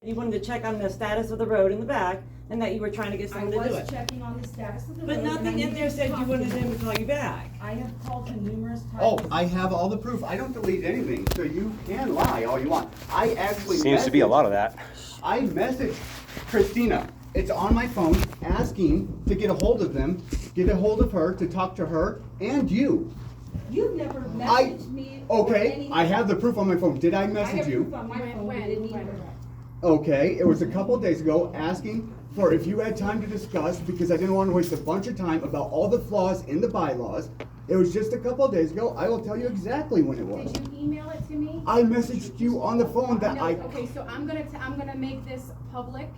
You wanted to check on the status of the road in the back, and that you were trying to get someone to do I it. was checking on the status of the road. But and I nothing in needed there to said talk you to wanted him. him to call you back. I have called him numerous times. Oh, I have all the proof. I don't delete anything, so you can lie all you want. I actually Seems to be a lot of that. I messaged Christina. It's on my phone asking to get a hold of them, get a hold of her, to talk to her and you. You've never messaged me. or Okay, anything. I have the proof on my phone. Did I I message have you? proof on my phone. You didn't even. Okay, it was a couple of days ago asking for if you had time to discuss because I didn't want to waste a bunch of time about all the flaws in the bylaws. It was just a couple of days ago. I will tell you exactly when it was. Did you email it to me? I messaged you on the phone that No, I. okay, so I'm gonna make this public.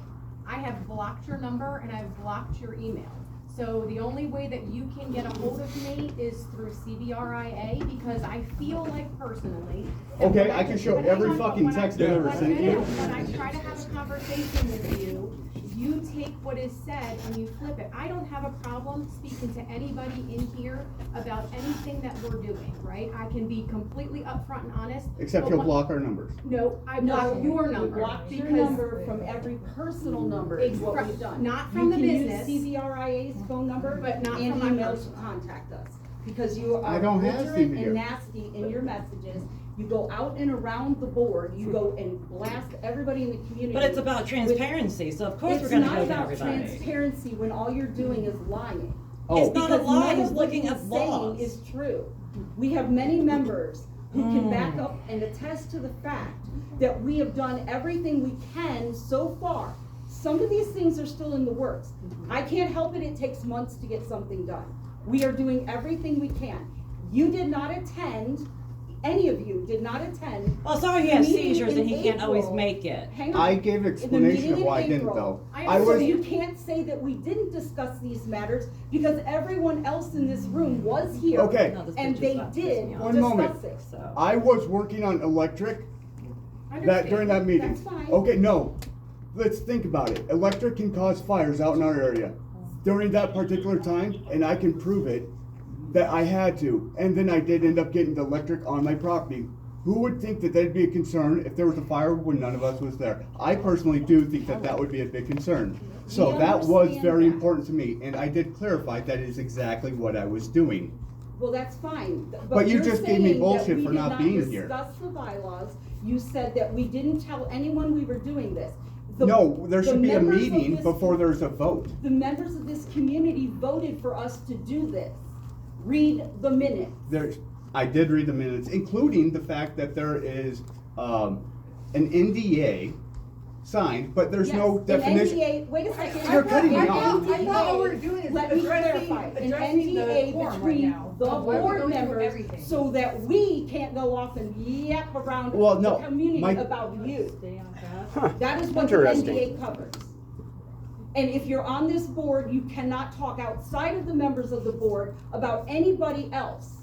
I have blocked your number and I've blocked your email. So the only way that you can get a hold of me is through CVRIA because I feel like personally. that Okay, when I can show but every hang on, fucking but when text I've ever but sent you. When I try to have a conversation with you, you take what is said and you flip it. I don't have a problem speaking to anybody in here about anything that we're doing, right? I can be completely upfront and honest. Except but you'll when- block our numbers. No, I block your number. Blocked your because- number from every personal number is what we've done. Not from the business. You can use CVRIA's phone number, But not and from my email to personal. contact us. Because you I are don't have belligerent CVR. and nasty in your messages. You go out and around the board, you go and blast everybody in the community. But it's about transparency, so of course we're gonna go to It's not about everybody. transparency when all you're doing is lying. Oh. It's not a Because lie, none he's of what looking he's at laws. saying is true. We have many members who can back Mm. up and attest to the fact that we have done everything we can so far. Some of these things are still in the works. I can't help it takes months to get something done. We are doing everything we can. You did not attend, any of you did not attend. Well, sorry he the has meeting seizures in and he can't always April. make it. Hang on. I gave explanation of why I didn't though. I So was. you can't say that we didn't discuss these matters because everyone else in this room was here. Okay. No, this And bitch is they about to piss did me off. One moment. discuss it. So. I was working on electric that during that meeting. That's fine. Okay, no. Let's think about it. Electric can cause fires out in our area during that particular time, and I can prove it that I had to. And then I did end up getting the electric on my property. Who would think that that'd be a concern if there was a fire when none of us was there? I personally do think that that would be a big concern. So We that was understand very that. important to me, and I did clarify that is exactly what I was doing. Well, that's fine. But you you're just gave me saying that bullshit we for did not being here. Discuss the bylaws. You said that we didn't tell anyone we were doing this. The- No, there the should be a members of meeting this- before there's a vote. The members of this community voted for us to do this. Read the minutes. I did read the minutes, including the fact that there is an NDA signed, but there's no Yes, definition. An NDA, wait a second. You're cutting me An off. I thought what we're NDA, doing is let me addressing clarify, an the NDA forum right between now the of why we're board going through members, everything. so that we can't go off and yap around Well, the no, community my- about you. Huh, That is what the interesting. NDA covers. And if you're on this board, you cannot talk outside of the members of the board about anybody else.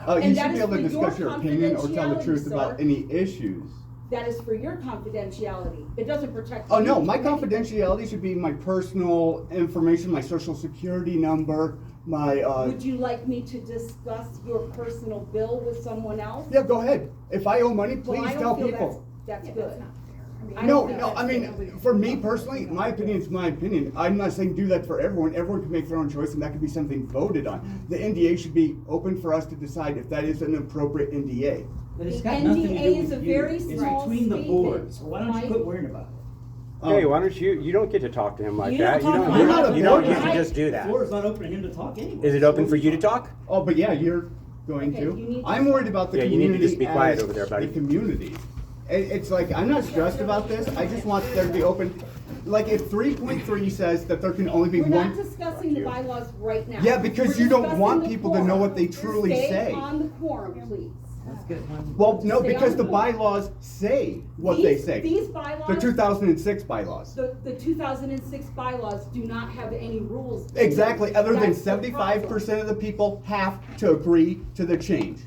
You And should that be is able to for your discuss your opinion or tell the confidentiality, truth about sir. any issues. That is for your confidentiality. It doesn't protect. Oh, you no, my from anything. confidentiality should be my personal information, my social security number, my, Would you like me to discuss your personal bill with someone else? yeah, go ahead. If I owe money, Well, please I tell don't feel people. that's Yeah, good. that's not fair. I No, don't think no, that's I mean, for me personally, my opinion is my opinion. I'm not saying do that for everyone. Everyone can make their own choice and that could be something voted on. The NDA should be open for us to decide if that is an appropriate NDA. But it's The got nothing to NDA do is with a you. very It's small between the statement, boards, so why don't Mike. you quit worrying about it? Hey, why don't you don't get to talk to him like You that. don't You talk don't, to you him. don't, You're you not don't a get to board. just do The that. floor is not open for him to talk anyway. Is it open for you to talk? Oh, but yeah, you're going Okay, you to. need to I'm worried about the Yeah, you need to community just be quiet as over there, buddy. the community. It's like, I'm not stressed about this. I just want there to be open. Like if 3.3 says that there can only be We're not one. discussing the bylaws right now. Yeah, because We're you don't discussing want the people to know quorum. what they truly Stay say. on the quorum, please. That's good. Well, no, Stay because on the the- bylaws say what they say. These bylaws. The 2006 bylaws. The 2006 bylaws do not have any rules. in them. Exactly, other than That's the 75% of the people have to agree to the change.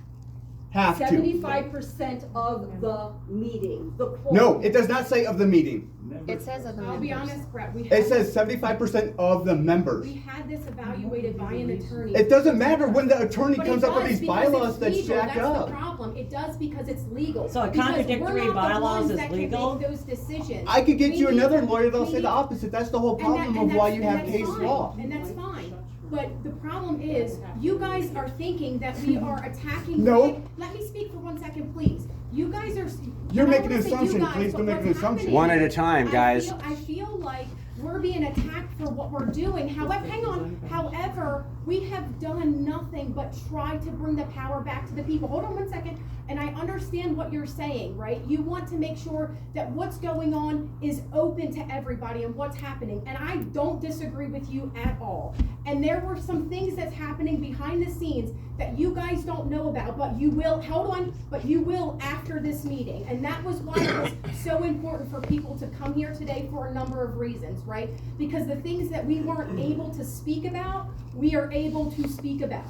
Have to. 75% of the meeting, the quorum. No, it does not say of the meeting. It says of the I'll be members. honest, Brett, It says 75% of the members. we had this evaluated by an attorney. It doesn't matter when the attorney But it comes up with does these because bylaws it's that's legal. jacked That's up. the problem. It does because it's legal. So a Because contradictory we're not the bylaws ones is that can legal? make those decisions. I could get We you need another to- lawyer that'll we say the need- opposite. That's the whole and that- problem and of why that's- you and have that's case fine. law. And that's fine. But the problem is, you guys are thinking that we are attacking. No. Let me speak for 1 second, please. You guys are. You're I don't making an wanna say you assumption. guys, Please but don't make an what's assumption. happening One at a is, time, guys. I feel like we're being attacked for what we're doing. However, hang on. However, we have done nothing but try to bring the power back to the people. Hold on 1 second. And I understand what you're saying, right? You want to make sure that what's going on is open to everybody and what's happening. And I don't disagree with you at all. And there were some things that's happening behind the scenes that you guys don't know about, but you will, hold on, but you will after this meeting. And that was why it was so important for people to come here today for a number of reasons, right? Because the things that we weren't able to speak about, we are able to speak about.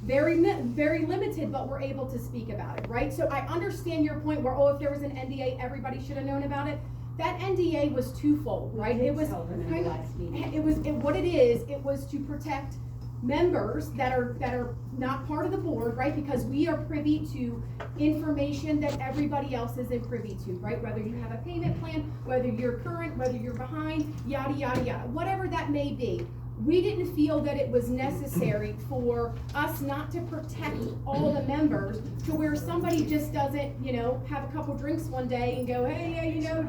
Very limited, but we're able to speak about it, right? So I understand your point where, oh, if there was an NDA, everybody should have known about it. That NDA was twofold, right? It was kind of, what it is, it was to protect members that are not part of the board, right? Because we are privy to information that everybody else isn't privy to, right? Whether you have a payment plan, whether you're current, whether you're behind, yada, yada, yada, whatever that may be. We didn't feel that it was necessary for us not to protect all the members to where somebody just doesn't, have a couple drinks one day and go, hey, yeah,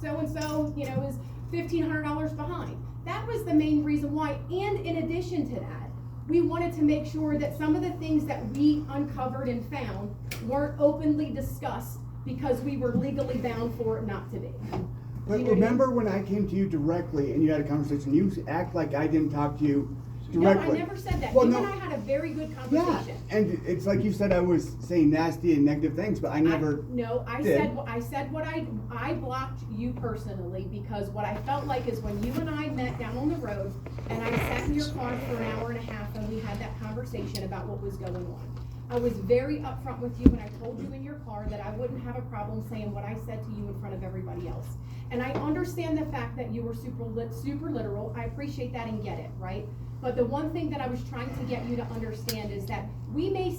so-and-so, is $1,500 behind. That was the main reason why. And in addition to that, we wanted to make sure that some of the things that we uncovered and found weren't openly discussed because we were legally bound for it not to be. But remember when I came to you directly and you had a conversation, you act like I didn't talk to you directly. No, I never said that. Well, You no. and I had a very good Yeah, conversation. and it's like you said I was saying nasty and negative things, but I never I did. said what I blocked you personally because what I felt like is when you and I met down on the road and I sat in your car for an hour and a half and we had that conversation about what was going on. I was very upfront with you and I told you in your car that I wouldn't have a problem saying what I said to you in front of everybody else. And I understand the fact that you were super literal. I appreciate that and get it, right? But the one thing that I was trying to get you to understand is that we may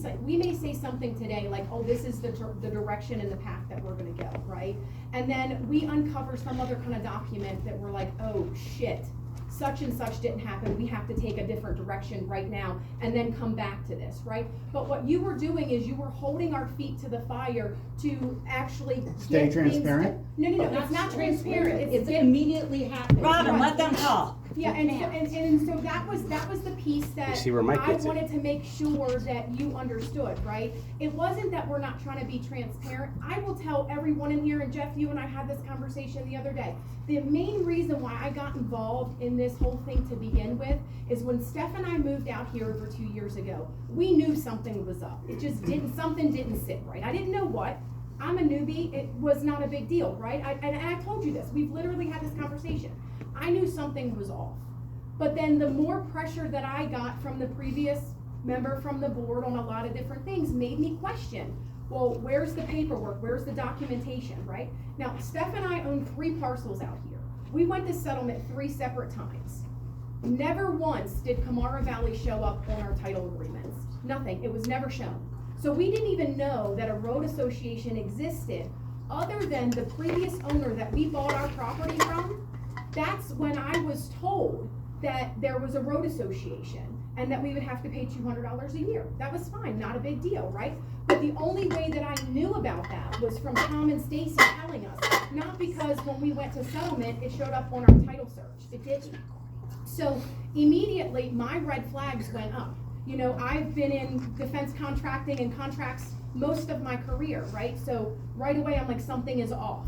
say something today like, oh, this is the direction and the path that we're gonna go, right? And then we uncover some other kind of document that we're like, oh shit, such and such didn't happen, we have to take a different direction right now and then come back to this, right? But what you were doing is you were holding our feet to the fire to actually Stay get transparent? No, it's not transparent, it's get- immediately happening. Robin, let them talk. yeah, and so that was the piece that You see where Mike I gets it. wanted to make sure that you understood, right? It wasn't that we're not trying to be transparent. I will tell everyone in here, and Jeff, you and I had this conversation the other day. The main reason why I got involved in this whole thing to begin with is when Steph and I moved out here over 2 years ago, we knew something was up. It just something didn't sit right. I didn't know what. I'm a newbie, it was not a big deal, right? And I told you this, we've literally had this conversation. I knew something was off. But then the more pressure that I got from the previous member from the board on a lot of different things made me question, well, where's the paperwork? Where's the documentation, right? Now, Steph and I own 3 parcels out here. We went to settlement 3 separate times. Never once did Kamara Valley show up on our title agreements. Nothing, it was never shown. So we didn't even know that a road association existed other than the previous owner that we bought our property from. That's when I was told that there was a road association and that we would have to pay $200 a year. That was fine, not a big deal, right? But the only way that I knew about that was from Tom and Stacy telling us, not because when we went to settlement, it showed up on our title search. It didn't. So immediately my red flags went up. I've been in defense contracting and contracts most of my career, right? So right away I'm like, something is off.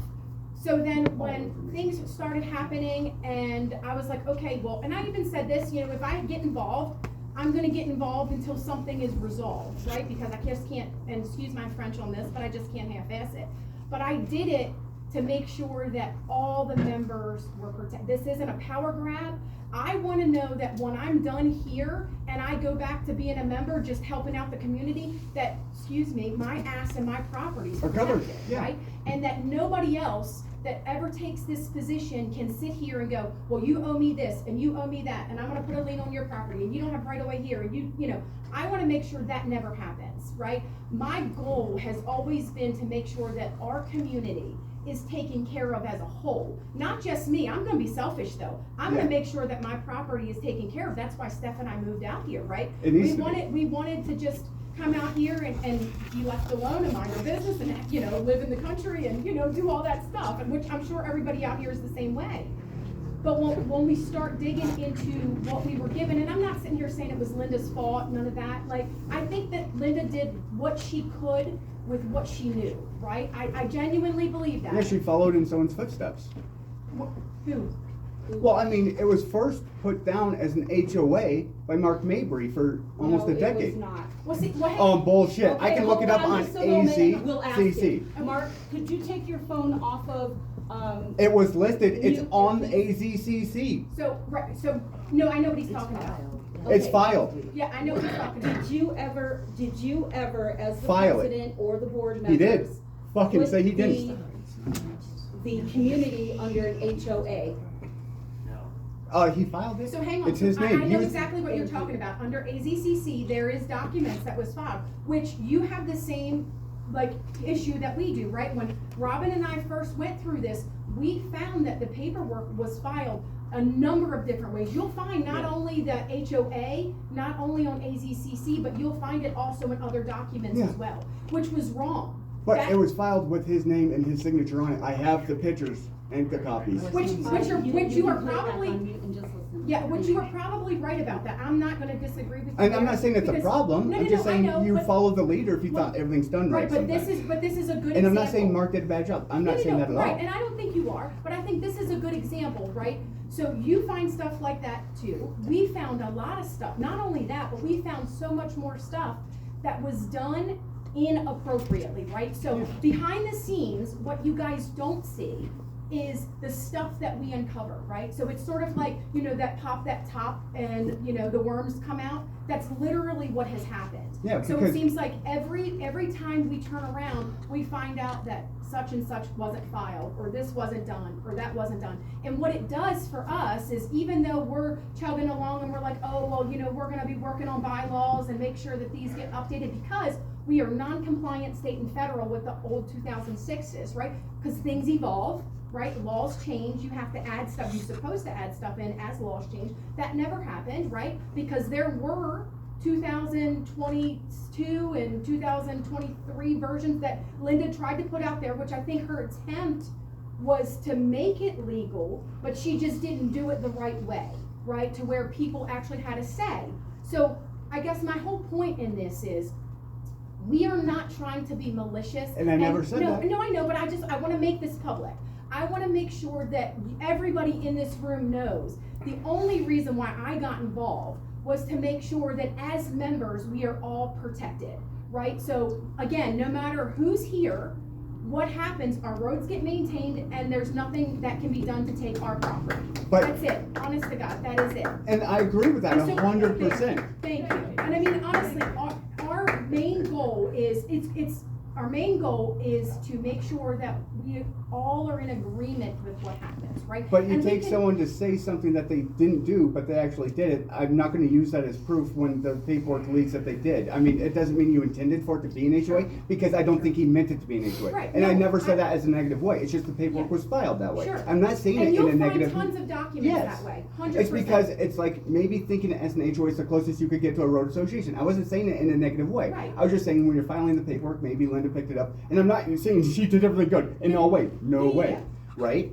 So then when things started happening and I was like, okay, well, and I even said this, if I get involved, I'm gonna get involved until something is resolved, right? Because I just can't, and excuse my French on this, but I just can't half-ass it. But I did it to make sure that all the members were protected. This isn't a power grab. I wanna know that when I'm done here and I go back to being a member, just helping out the community, that, excuse me, my ass and my property's Are covered, protected, yeah. right? And that nobody else that ever takes this position can sit here and go, well, you owe me this and you owe me that, and I'm gonna put a lien on your property and you don't have right of way here, and you know, I wanna make sure that never happens, right? My goal has always been to make sure that our community is taken care of as a whole. Not just me, I'm gonna be selfish though. I'm Yeah. gonna make sure that my property is taken care of. That's why Steph and I moved out here, right? It needs We to be. we wanted to just come out here and be left alone and mind our business and, you know, live in the country and, you know, do all that stuff, and which I'm sure everybody out here is the same way. But when we start digging into what we were given, and I'm not sitting here saying it was Linda's fault, none of that, like, I think that Linda did what she could with what she knew, right? I genuinely believe that. Yeah, she followed in someone's footsteps. Who? Well, I mean, it was first put down as an HOA by Mark Mabry for almost No, a decade. It was not. Well, see, what Bullshit. I Okay, can look it hold up on just a moment, we'll ask AZCC. it. Mark, could you take your phone off of, It was listed, it's Mute, on the please. AZCC. So, right, so, no, I know what he's talking about. It's Okay. filed. Yeah, I know what he's talking about. Did you ever, as the File it. president or the board members? He did. Fucking put say he didn't. The community under an HOA? He filed it. So hang on, It's his I name. He know was- exactly what you're talking about. Under AZCC, there is documents that was filed, which you have the same, like, issue that we do, right? When Robin and I first went through this, we found that the paperwork was filed a number of different ways. You'll find not only the HOA, not only on AZCC, but you'll find it also in other documents Yeah. as well, which was wrong. But That- it was filed with his name and his signature on it. I have the pictures and the copies. Which you are probably, yeah, which you are are probably right about that. I'm not gonna disagree with you And I'm there, not saying it's a because- problem. No, I'm no, just no, I saying know, you but- follow the leader if you Well, thought everything's done right. Right, but this sometimes. is a good example. And I'm not saying Mark did a bad job. I'm not saying that at all. Right, and I don't think you are, but I think this is a good example, right? So you find stuff like that too. We found a lot of stuff, not only that, but we found so much more stuff that was done inappropriately, right? So behind the scenes, what you guys don't see is the stuff that we uncover, right? So it's sort of like, you know, that pop that top and, you know, the worms come out. That's literally what has happened. Yeah, So it because- seems like every time we turn around, we find out that such and such wasn't filed, or this wasn't done, or that wasn't done. And what it does for us is, even though we're chugging along and we're like, oh, well, you know, we're gonna be working on bylaws and make sure that these get updated, because we are non-compliant state and federal with the old 2006s, right? Because things evolve, right? Laws change, you have to add stuff, you're supposed to add stuff in as laws change. That never happened, right? Because there were 2022 and 2023 versions that Linda tried to put out there, which I think her attempt was to make it legal, but she just didn't do it the right way, right? To where people actually had a say. So I guess my whole point in this is, we are not trying to be malicious. And I never said that. No, I know, but I wanna make this public. I wanna make sure that everybody in this room knows, the only reason why I got involved was to make sure that as members, we are all protected, right? So again, no matter who's here, what happens, our roads get maintained and there's nothing that can be done to take our property. But- That's it, honest to God, that is it. And I agree with that And so- 100%. Thank you. And I mean, honestly, our main goal is, our main goal is to make sure that we all are in agreement with what happens, right? But you And we take can- someone to say something that they didn't do, but they actually did it. I'm not gonna use that as proof when the paperwork leaks that they did. I mean, it doesn't mean you intended for it to be an HOA, because I don't think he meant it to be an HOA. Right, And I no, never said I- that as a negative way. It's just the paperwork Yeah. was filed that way. Sure. I'm not saying And it in you'll a negative. find tons of documents Yes. that way, 100%. It's because it's like maybe thinking it as an HOA is the closest you could get to a road association. I wasn't saying it in a negative way. Right. I was just saying when you're filing the paperwork, maybe Linda picked it up. And I'm not saying she did everything good. In no way. No Yeah, way. yeah. Right?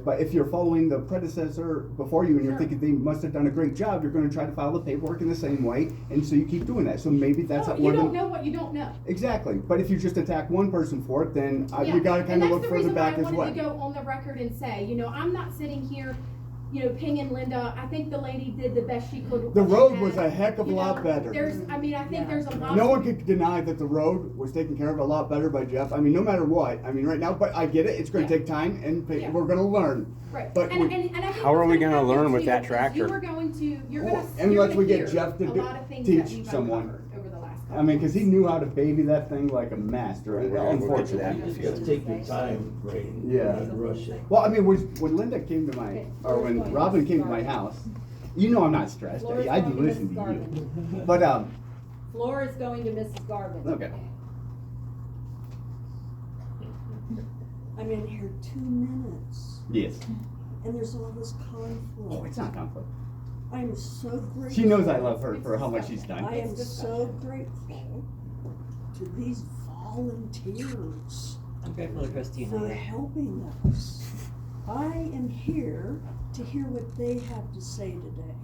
But if you're following the predecessor before you and you're Sure. thinking they must have done a great job, you're gonna try to file the paperwork in the same way, and so you keep doing that. So maybe that's No, not you one of don't them. know what you don't know. Exactly. But if you just attack one person for it, then Yeah. you gotta And kinda that's look the further reason why back I as wanted well. to go on the record and say, you know, I'm not sitting here you know, pinging Linda, I think the lady did the best she could. with The what she road had. was a heck of a You lot know, better. I think there's a lot. No one could deny that the road was taken care of a lot better by Jeff. I mean, no matter what. I mean, right now, but I get it. It's going to Yeah. take time, and Yeah. we're going to learn. Right, But and we- I think How are what's we gonna gonna happen learn with too that is tractor? you're going to Well, unless we get Jeff to a lot of things teach that we've someone. uncovered over the last couple I mean, because he months. knew how to baby that thing like a master. We'll get to that. Unfortunately. You have to take your time, Ray. Yeah. Not rush it. Well, I mean, when Linda came to my, or when Robin came to my house, you know I'm not stressed. Laura's I do going to listen Mrs. to Garvin. you. But, Floor is going to Mrs. Garvin. okay. I'm in here 2 minutes, Yes. and there's all this conflict. Oh, it's not conflict. I am so grateful. She knows I love her for how much she's done. I am so grateful to these volunteers I'm grateful to for Christina. helping us. I am here to hear what they have to say today.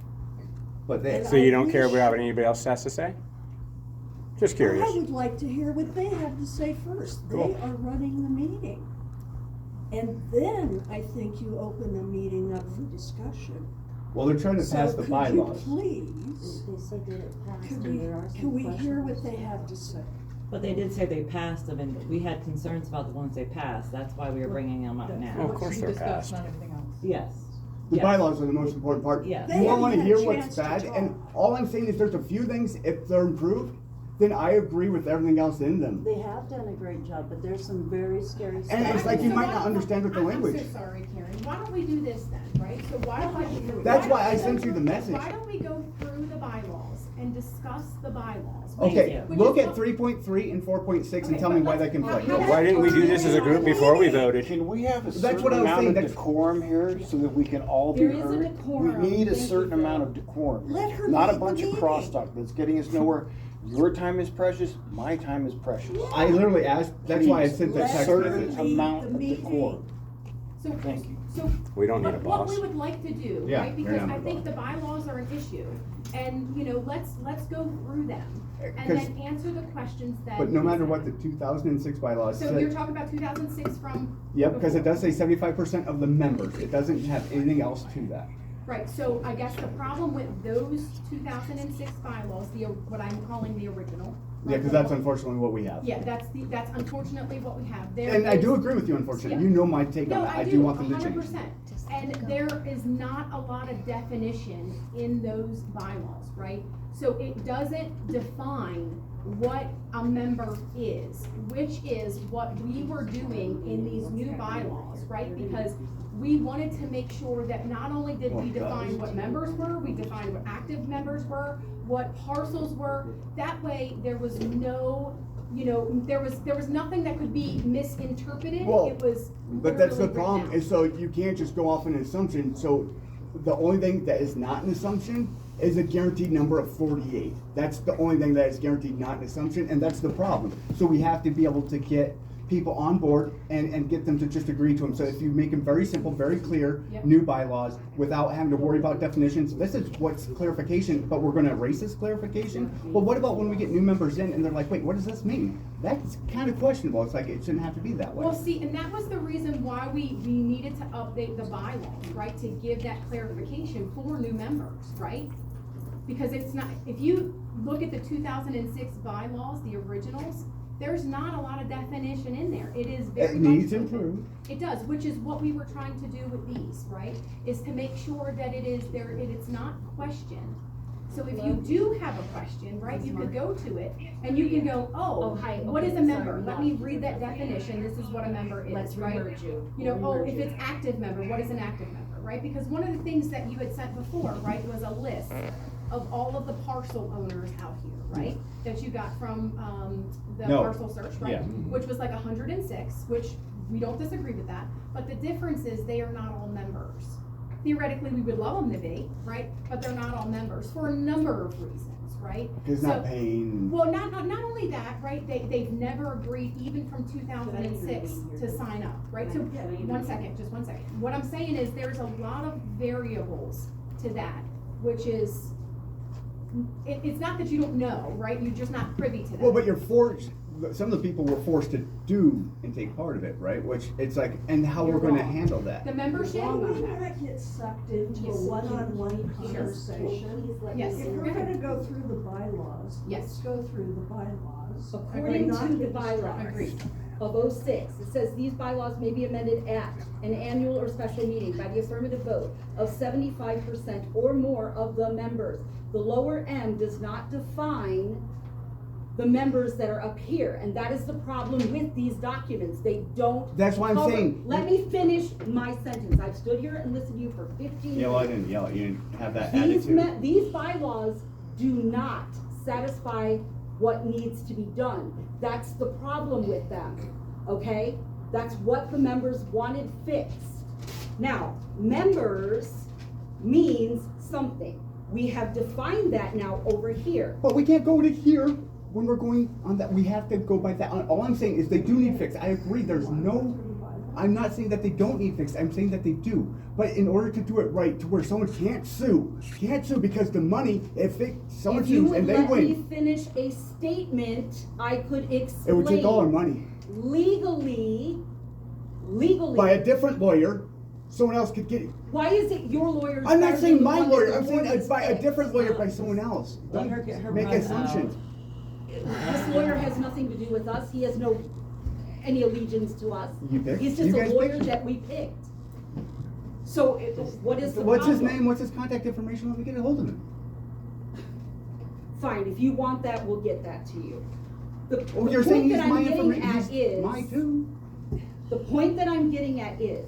But they, So you don't care about what anybody else has to say? Just curious. I would like to hear what they have to say first. They Cool. are running the meeting. And then I think you open the meeting up for discussion. well, they're trying to pass So the could bylaws. you please, They said that it passed could and there are some can we hear what questions. they have to say? But they did say they passed them, and we had concerns about the ones they passed. That's why we were bringing them up Oh, now. of course they're passed. Yes. The Yes. bylaws are the most important part. Yes. They You all want to haven't hear had a what's chance bad, to and talk. all I'm saying is there's a few things, if they're improved, then I agree with everything else in them. They have done a great job, but there's some very scary stuff. And it's like you So might why not don't- understand what the language. I'm so sorry, Karen, why don't we do this then, right? So why don't we? That's why don't I we go sent you the through- message. Why don't we go through the bylaws and discuss the bylaws? Okay, Which look is at what- 3.3 and 4.6 and Okay, tell me but why they let's- conflict. how- Why didn't we do this as a group before we voted? Can we have a That's certain what I was amount saying, of that's- decorum here so that we can all be There is a heard? decorum. We need a Thank you, certain Phil. amount of decorum. Let her Not a lead the bunch of meeting. crosstalk that's getting us nowhere. Your time is precious, my time is precious. I literally asked, that's why I sent that Let text her message. Certain lead amount the of meeting. decorum. So, Thank you. so. We don't need a What boss. we would like to do, Yeah, right, you're because not I my think boss. the bylaws are an issue, and, you know, let's go through them. And 'Cause- then answer the questions that. But no you matter said. what the 2006 bylaws So you're said, talking about 2006 from. yep, because it before. does say 75% of the members. It doesn't have anything else to that. Right, so I guess the problem with those 2006 bylaws, what I'm calling the original. Yeah, because that's unfortunately what we have. Yeah, that's unfortunately what we have. There And I do is- agree with you, unfortunately. Yeah. You know my take on No, that. I I do do, want them to change. 100%. And there is not a lot of definition in those bylaws, right? So it doesn't define what a member is, which is what we were doing in these new bylaws, right? Because we wanted to make sure that not only did we define what members were, we defined what active members were, what parcels were. That way, there was no, you know, there was nothing that could be misinterpreted. Well, It was But that's the literally problem, written out. is so you can't just go off on an assumption. So the only thing that is not an assumption is a guaranteed number of 48. That's the only thing that is guaranteed, not an assumption, and that's the problem. So we have to be able to get people on board and get them to just agree to them. So if you make them very simple, very clear, Yep. new bylaws, without having to worry about definitions, this is what's clarification, but we're gonna erase this clarification? Well, what about when we get new members in and they're like, wait, what does this mean? That's kind of questionable. It's like, it shouldn't have to be that way. Well, see, and that was the reason why we needed to update the bylaws, right, to give that clarification for new members, right? Because it's not, if you look at the 2006 bylaws, the originals, there's not a lot of definition in there. It is very It much. needs improved. It does, which is what we were trying to do with these, right? Is to make sure that it's not questioned. So if you do have a question, right, you could go to it and you can go, Oh, hi, what is a okay, member? sorry, Let me read that definition. This is what a member Let's is, right? remerge you. You know, oh, Remerge if you. it's active member, what is an active member, right? Because one of the things that you had sent before, right, was a list of all of the parcel owners out here, right? That you got from, the No. parcel search, right? Yeah. Which was like 106, which we don't disagree with that. But the difference is they are not all members. Theoretically, we would love them to be, right? But they're not all members for a number of reasons, right? Because So- not paying. Well, not only that, right, they've never agreed, even from 2006, to sign up, right? So, one second, just one second. What I'm saying is, there's a lot of variables to that, which is, it's not that you don't know, right, you're just not privy to that. Well, but some of the people were forced to do and take part of it, right? Which it's like, and how You're we're gonna wrong. handle that. The membership, We wanna get sucked into a one-on-one conversation. Yes. If we're gonna go through the bylaws, Yes. let's go through the bylaws. According Not to the get bylaws Agreed. of '06, it says these bylaws may be amended at an annual or special meeting by the affirmative vote of 75% or more of the members. The lower M does not define the members that are up here, and that is the problem with these documents. They don't. That's why I'm cover- saying- Let me finish my sentence. I've stood here and listened to you for 15 minutes. Yeah, well, I didn't yell at you, and have that These attitude. these bylaws do not satisfy what needs to be done. That's the problem with them, okay? That's what the members wanted fixed. Now, members means something. We have defined that now over here. But we can't go to here when we're going on that. We have to go by that. All I'm saying is they do need fixed. I agree. There's no. I'm not saying that they don't need fixed. I'm saying that they do. But in order to do it right, to where someone can't sue because the money, someone If you sues would and they let me win, finish a statement, I could it explain. would take all our money. Legally, By a different lawyer, someone else could get it. why is it your lawyer? I'm not saying my one that lawyer. the I'm saying board has by a picked? different lawyer, by someone else. Let her get her Make breath assumptions. This lawyer has nothing to do with us, he has no, any allegiance to us. You picked? He's You just a guys lawyer picked? that we picked. So, what is the What's his problem? name? What's his contact information? Let me get a hold of him. Fine, if you want that, we'll get that to you. The Oh, you're point saying he's that I'm my getting information. at is, Mine too. the point that I'm getting at is,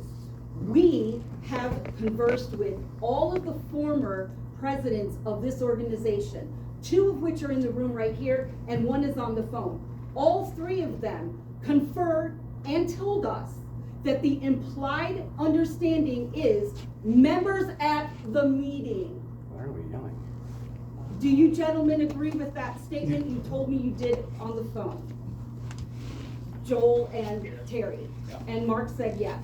we have conversed with all of the former presidents of this organization, 2 of which are in the room right here, and 1 is on the phone. All 3 of them conferred and told us that the implied understanding is members at the meeting. Why are we yelling? Do you gentlemen agree with that statement you told me you did on the phone? Joel and Terry, and Mark said yes.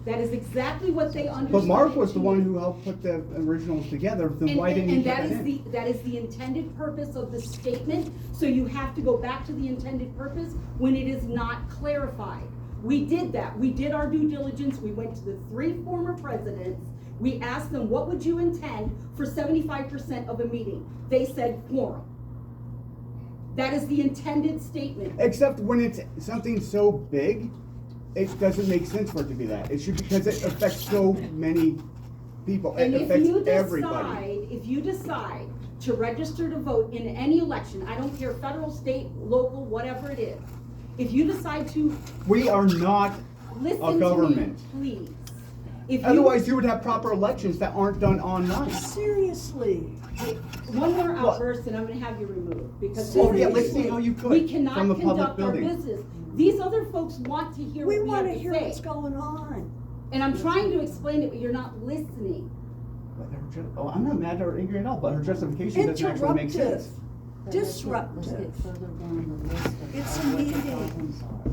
That is exactly what they understood. But Mark was it the to one be. who helped put the originals together, then And, why didn't he and put that that is in? that is the intended purpose of the statement, so you have to go back to the intended purpose when it is not clarified. We did that, we did our due diligence, we went to the 3 former presidents, we asked them, what would you intend for 75% of a meeting? They said quorum. That is the intended statement. Except when it's something so big, it doesn't make sense for it to be that. It should, because it affects so many people. It And if affects you everybody. decide to register to vote in any election, I don't care, federal, state, local, whatever it is, if you decide to We are not listen a to me, government. please. If Otherwise, you would have proper elections that aren't done online. Seriously, one more What? outburst and I'm gonna have you removed, because Oh, yeah, let's see how you we could cannot from a public conduct our building. business. These other folks want to hear we what we have wanna to hear say. what's going on. And I'm trying to explain it, but you're not listening. But I'm not mad or angry at all, but her justification doesn't actually make Interruptive, sense. Let's get disruptive. further down the list of It's a what the meeting. problems are.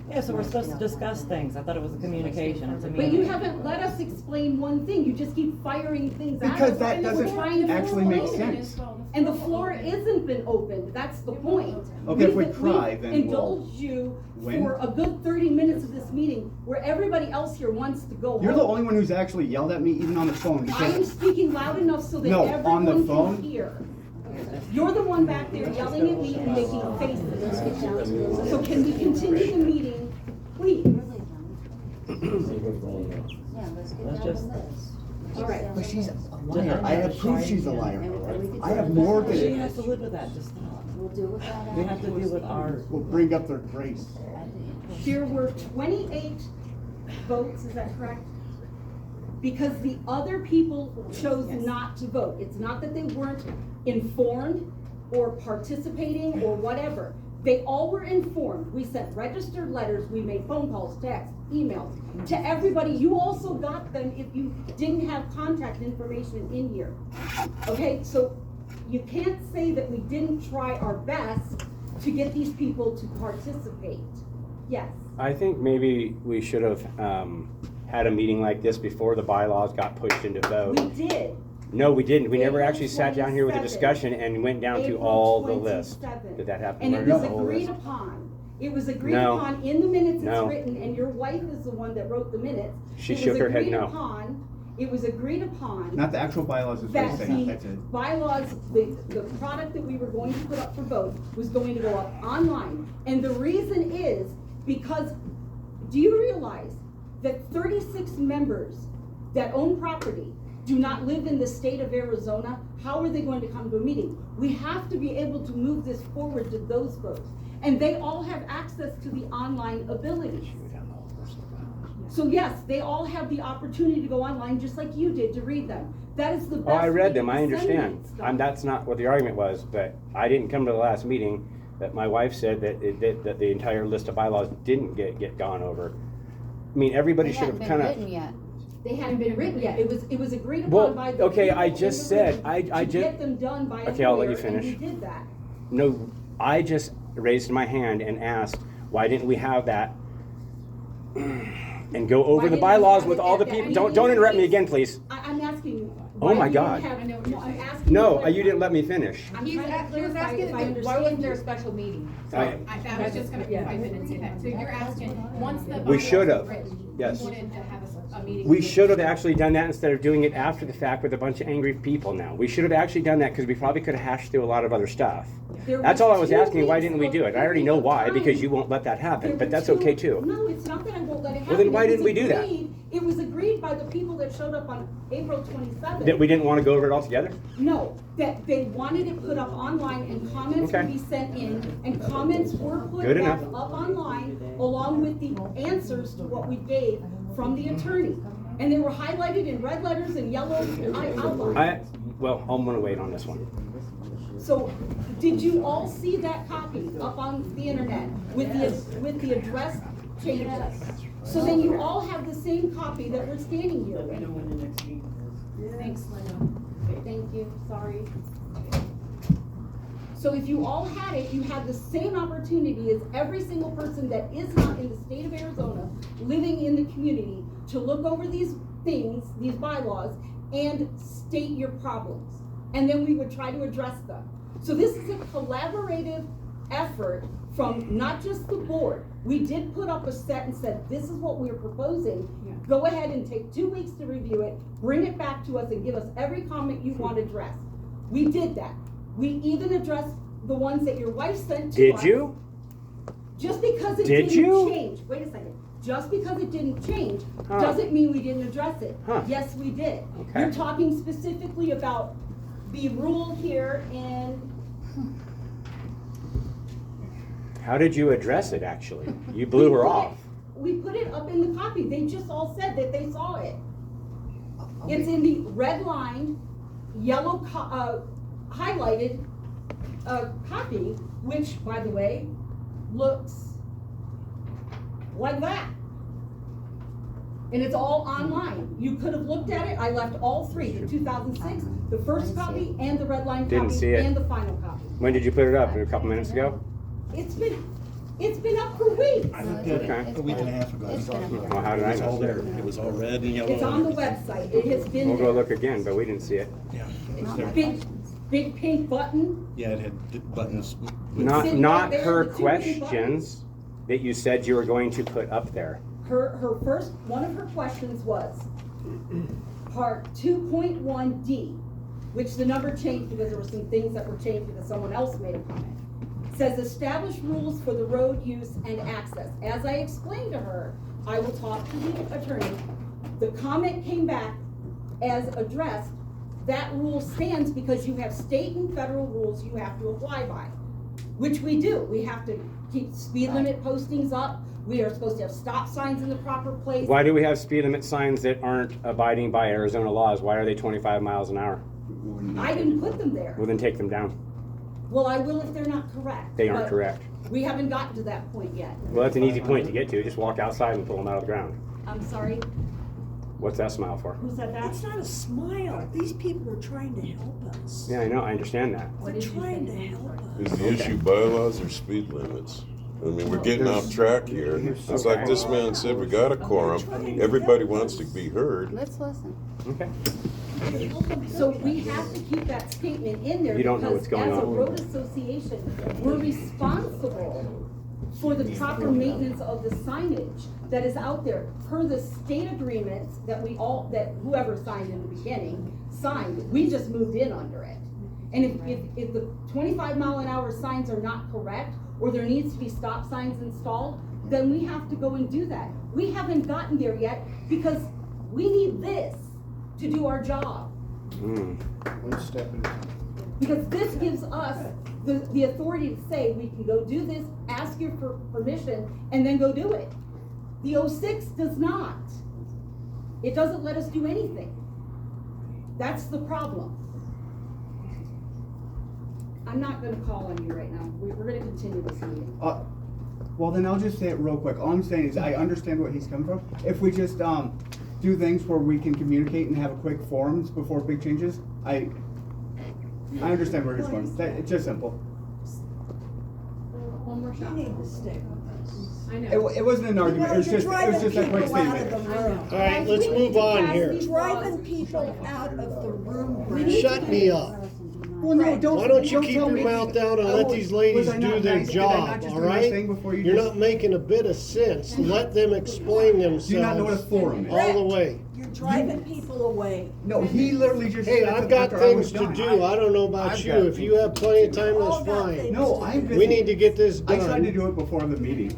Yeah, so we're supposed to discuss things. I thought it was a communication. It's a But you meeting. haven't let us explain one thing, you just keep firing things at us. Because that and we're doesn't trying to actually make explain it. sense. And the floor isn't been opened, that's the point. Okay, if we We've cry, then we'll indulged you win. for a good 30 minutes of this meeting, where everybody else here wants to go home. You're the only one who's actually yelled at me, even on the phone. I am Because speaking loud enough so that No, on the everyone phone? can hear. You're the one back there yelling at me and making faces. So can we continue the meeting, please? Yeah, let's get Let's down just- the list. All right. But she's a liar. I have proof she's a liar. I have more She than, has to live with that. Just stop. We'll deal with that We have to afterwards. deal with our. will bring up their grace. There were 28 votes, is that correct? Because the other people chose not to vote. It's not that they weren't informed or participating or whatever. They all were informed. We sent registered letters, we made phone calls, texts, emails to everybody. You also got them if you didn't have contact information in here. Okay, so you can't say that we didn't try our best to get these people to participate. Yes. I think maybe we should have had a meeting like this before the bylaws got pushed into vote. We did. No, we didn't. We never April actually sat down here with a 27th. discussion and went down to April all the list. 27th. Did that happen? And it Margaret, was the whole agreed list? upon. It was agreed No. upon in the minutes, it's No. written, and your wife is the one that wrote the minutes. She It was shook her head agreed no. upon- It was agreed upon. Not the actual bylaws, is what I'm That saying, the that's it. bylaws, the product that we were going to put up for vote was going to go up online. And the reason is because, do you realize that 36 members that own property do not live in the state of Arizona? How are they going to come to a meeting? We have to be able to move this forward to those folks. And they all have access to the online ability. So yes, they all have the opportunity to go online, just like you did, to read them. That is the best Oh, I way read to them, I disseminate understand. stuff. That's not what the argument was, but I didn't come to the last meeting, that my wife said that the entire list of bylaws didn't get gone over. I mean, everybody should have kind of. yet. They hadn't been written yet. It was agreed Well, upon by the okay, people I in just the said- room I to just- get them done by a Okay, I'll let you lawyer, and finish. we did that. No, I just raised my hand and asked, why didn't we have that? And go Why over the didn't we bylaws have with it all at the that people. meeting? Don't interrupt me again, please. I'm asking you. Oh why my we God. didn't have- I know what no, you're I'm saying. asking No, you you didn't let me finish. I'm He was trying to asking, clarify if I why understand wasn't there a you. special meeting? So I- I was just gonna, if I didn't say that, so you're asking, once the We bylaws should were have. written, Yes. you wanted to have a meeting. We should have actually done that instead of doing it after the fact with a bunch of angry people now. We should have actually done that because we probably could have hashed through a lot of other stuff. There That's all I was 2 asking, why weeks didn't we of do it? I already know why, time. because you won't let that happen, There but were that's 2 okay too. No, it's not that I won't let it happen. Well, then why It was didn't we do that? agreed- It was agreed by the people that showed up on April 27th. That we didn't want to go over it all together? No, that they wanted it put up online and comments would Okay. be sent in, and comments were put Good back enough. up online along with the answers to what we gave from the attorney. And they were highlighted in red letters and yellow outline. Well, I'm gonna wait on this one. So, did you all see that copy up on the internet with the address changes? So then you all have the same copy that we're standing here with. Thanks, Linda. Thank you, sorry. So if you all had it, you had the same opportunity as every single person that is not in the state of Arizona, living in the community, to look over these things, these bylaws, and state your problems. And then we would try to address them. So this is a collaborative effort from not just the board. We did put up a set and said, this is what we're proposing. Go ahead and take 2 weeks to review it, bring it back to us and give us every comment you want addressed. We did that. We even addressed the ones that your wife sent to us. Did you? Just because it Did didn't you? change, wait a second, just because it didn't change, Huh. doesn't mean we didn't address it. Huh. Yes, we did. Okay. You're talking specifically about the rule here in, How did you address it, actually? You blew her off. we put it up in the copy, they just all said that they saw it. It's in the red line, yellow highlighted, copy, which, by the way, looks like that. And it's all online. You could have looked at it. I left all three, the 2006, the first copy, and the red line Didn't copy, see it. and the final copy. When did you put it up? A couple minutes ago? It's been up for weeks. I looked at Okay. it a week and a half ago. Well, how did I It was all miss there. it? It was all red and yellow. It's on the website. It has been We'll go there. look again, but we didn't see it. Yeah, it was there. Big pink button. Yeah, it had buttons. with- Not Sitting not right there, her the two big questions that you said you were going to put up there. Her first, one of her questions was part 2.1D, which the number changed because there were some things that were changed because someone else made a comment. Says establish rules for the road use and access. As I explained to her, I will talk to the attorney. The comment came back as addressed. That rule stands because you have state and federal rules you have to apply by, which we do. We have to keep speed limit postings up. We are supposed to have stop signs in the proper place. Why do we have speed limit signs that aren't abiding by Arizona laws? Why are they 25 miles an hour? I didn't put them there. Well, then take them down. Well, I will if they're not correct. They aren't but correct. We haven't gotten to that point yet. Well, that's an easy point to get to. Just walk outside and pull them out of the ground. I'm sorry, What's that smile for? who said that? It's not a smile. These people are trying to help us. Yeah, I know. I understand that. What They're did you trying say? to help us. Is the issue bylaws or speed limits? I mean, we're getting off track here. It's like this man said, we got a quorum, everybody wants to be heard. Let's listen. Okay. So we have to keep that statement in there You don't know because what's going as a on. road association, we're responsible for the proper maintenance of the signage that is out there per the state agreements that that whoever signed in the beginning signed. We just moved in under it. And if the 25-mile-an-hour signs are not correct, or there needs to be stop signs installed, then we have to go and do that. We haven't gotten there yet because we need this to do our job. One step at a time. Because this gives us the authority to say, we can go do this, ask you for permission, and then go do it. The 06 does not. It doesn't let us do anything. That's the problem. I'm not gonna call on you right now. We're gonna continue this meeting. Well, then I'll just say it real quick. All I'm saying is I understand what he's coming from. If we just do things where we can communicate and have a quick forums before big changes, I understand where he's going. It's just simple. One more You shot. need to stick with us. I know. It wasn't an argument. It was just a quick You're driving statement. people out of the room. All right, let's move on here. Driving people out of the room. Shut me up. Well, no, don't. Why don't you keep tell your me- mouth down and Oh, let these ladies was I do not their nice? Did I not job, just all do a nice right? thing before you You're just- not making a bit of sense. Let them explain Do you not know what a themselves forum is? all the way. You're driving people away. No, he literally just. Hey, said I've that got after I was things to done. do. I don't know about I've you. got If you have plenty of time, All that's got fine. things. No, I'm busy. We need to get this I tried to done. do it before the meeting.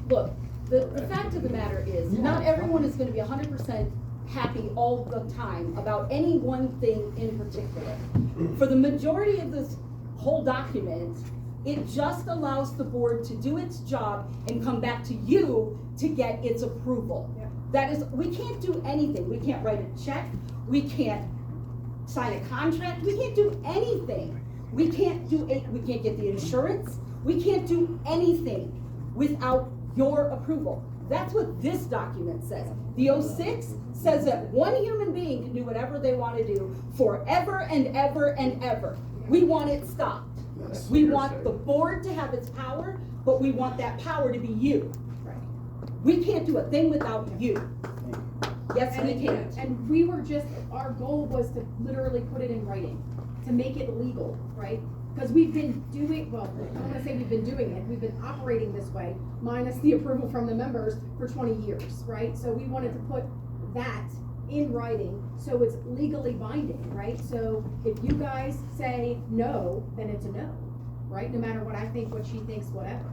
Look, the fact of the matter is, not everyone is gonna be 100% happy all the time about any one thing in particular. For the majority of this whole document, it just allows the board to do its job and come back to you to get its approval. That is, we can't do anything. We can't write a check, we can't sign a contract, we can't do anything. We can't get the insurance, we can't do anything without your approval. That's what this document says. The 06 says that one human being can do whatever they want to do forever and ever and ever. We want it stopped. We want the board to have its power, but we want that power to be you. We can't do a thing without you. Yes, we can. And we were just, our goal was to literally put it in writing, to make it legal, right? Because we've been doing, well, I don't wanna say we've been doing it, we've been operating this way, minus the approval from the members for 20 years, right? So we wanted to put that in writing, so it's legally binding, right? So if you guys say no, then it's a no, right? No matter what I think, what she thinks, whatever,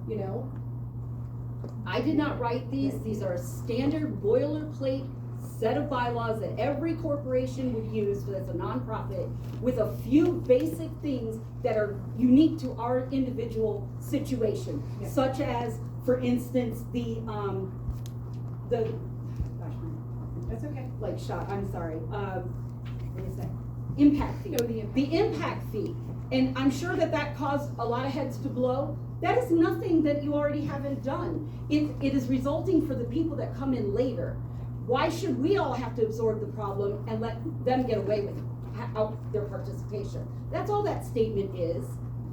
you know? I did not write these. These are a standard boilerplate set of bylaws that every corporation would use that's a nonprofit, with a few basic things that are unique to our individual situation, Yeah. such as, for instance, the That's okay. like shot, I'm sorry, what do you say? Impact fee. No, the impact. The impact fee. And I'm sure that caused a lot of heads to blow. That is nothing that you already haven't done. It is resulting for the people that come in later. Why should we all have to absorb the problem and let them get away with their participation? That's all that statement is.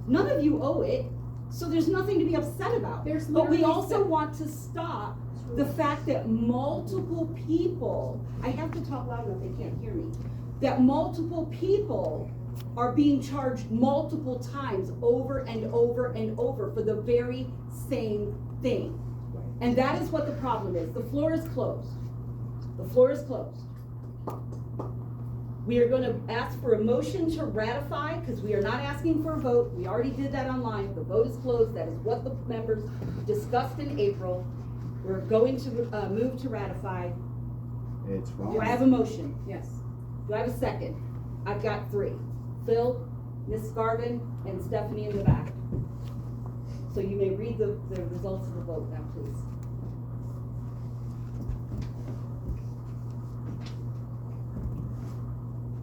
None of you owe it, so there's nothing to be upset about. There's But we literally also want to stop the fact that multiple people, I have to talk loud enough, they can't hear me, that multiple people are being charged multiple times over and over and over for the very same thing. And that is what the problem is. The floor is closed. The floor is closed. We are gonna ask for a motion to ratify, because we are not asking for a vote. We already did that online. The vote is closed. That is what the members discussed in April. We're going to move to ratify. It's wrong. Do I have a motion? Yes. Do I have a second? I've got three. Phil, Ms. Garvin, and Stephanie in the back. So you may read the results of the vote now, please.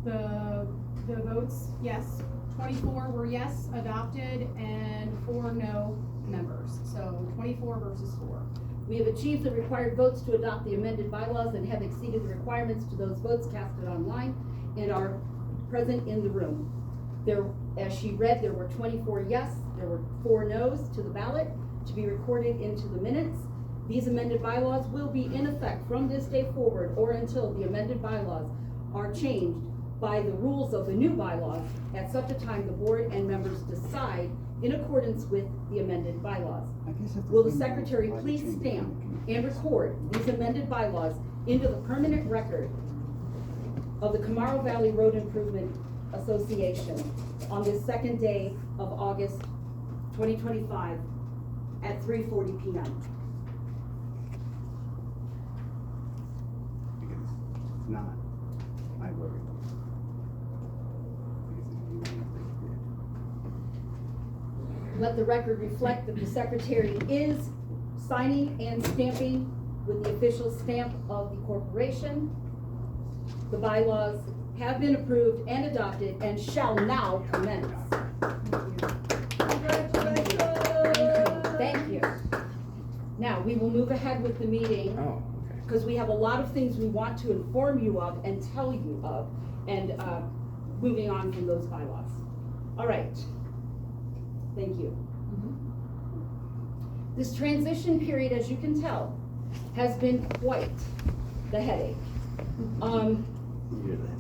The votes, yes, 24 were yes, adopted, and 4 no members. So 24 versus 4. We have achieved the required votes to adopt the amended bylaws and have exceeded the requirements to those votes casted online and are present in the room. There, as she read, there were 24 yes, there were 4 no's to the ballot to be recorded into the minutes. These amended bylaws will be in effect from this day forward or until the amended bylaws are changed by the rules of the new bylaws at such a time the board and members decide in accordance with the amended bylaws. Will the secretary please stamp and record these amended bylaws into the permanent record of the Camaro Valley Road Improvement Association on this second day of August 2025 at 3:40 p.m. Because it's not my worry. Let the record reflect that the secretary is signing and stamping with the official stamp of the corporation. The bylaws have been approved and adopted and shall now commence. Thank you. Now, we will move ahead with the meeting. Oh, okay. Because we have a lot of things we want to inform you of and tell you of, and moving on from those bylaws. All right. Thank you. This transition period, as you can tell, has been quite the headache.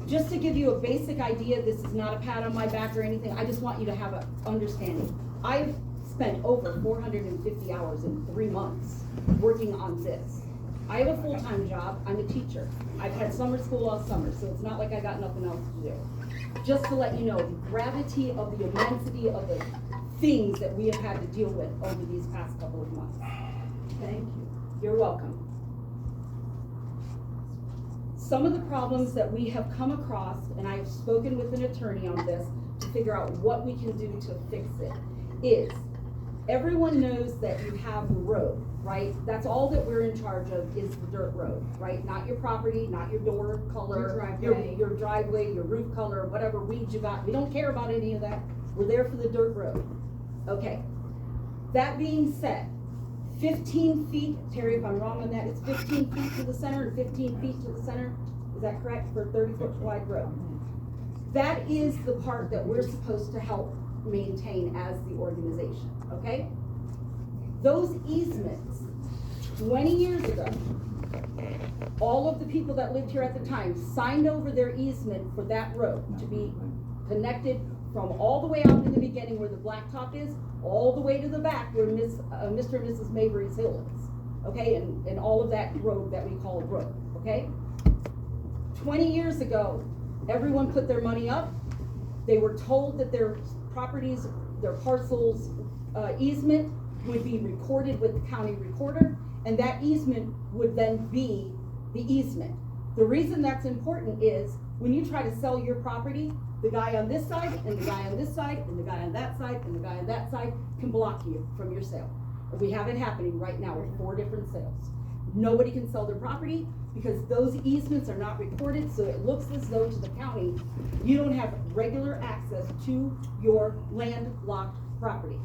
Just to give you a basic idea, this is not a pat on my back or anything, I just want you to have an understanding. I've spent over 450 hours in 3 months working on this. I have a full-time job, I'm a teacher. I've had summer school all summer, so it's not like I got nothing else to do. Just to let you know, the gravity of the immensity of the things that we have had to deal with over these past couple of months. Thank you. You're welcome. Some of the problems that we have come across, and I've spoken with an attorney on this to figure out what we can do to fix it, is everyone knows that you have the road, right? That's all that we're in charge of is the dirt road, right? Not your property, not your door color, your driveway, your roof color, whatever weeds you got. We don't care about any of that. We're there for the dirt road. Okay. That being said, 15 feet, Terry, if I'm wrong on that, it's 15 feet to the center and 15 feet to the center. Is that correct for a 30-foot wide road? That is the part that we're supposed to help maintain as the organization, okay? Those easements, 20 years ago, all of the people that lived here at the time signed over their easement for that road to be connected from all the way out in the beginning where the blacktop is, all the way to the back where Mr. and Mrs. Mabry's Hill is, okay? And all of that road that we call a road, okay? 20 years ago, everyone put their money up. They were told that their properties, their parcels, easement would be recorded with the county recorder, and that easement would then be the easement. The reason that's important is when you try to sell your property, the guy on this side, and the guy on this side, and the guy on that side, and the guy on that side can block you from your sale. We have it happening right now with 4 different sales. Nobody can sell their property because those easements are not recorded, so it looks as though to the county, you don't have regular access to your landlocked property,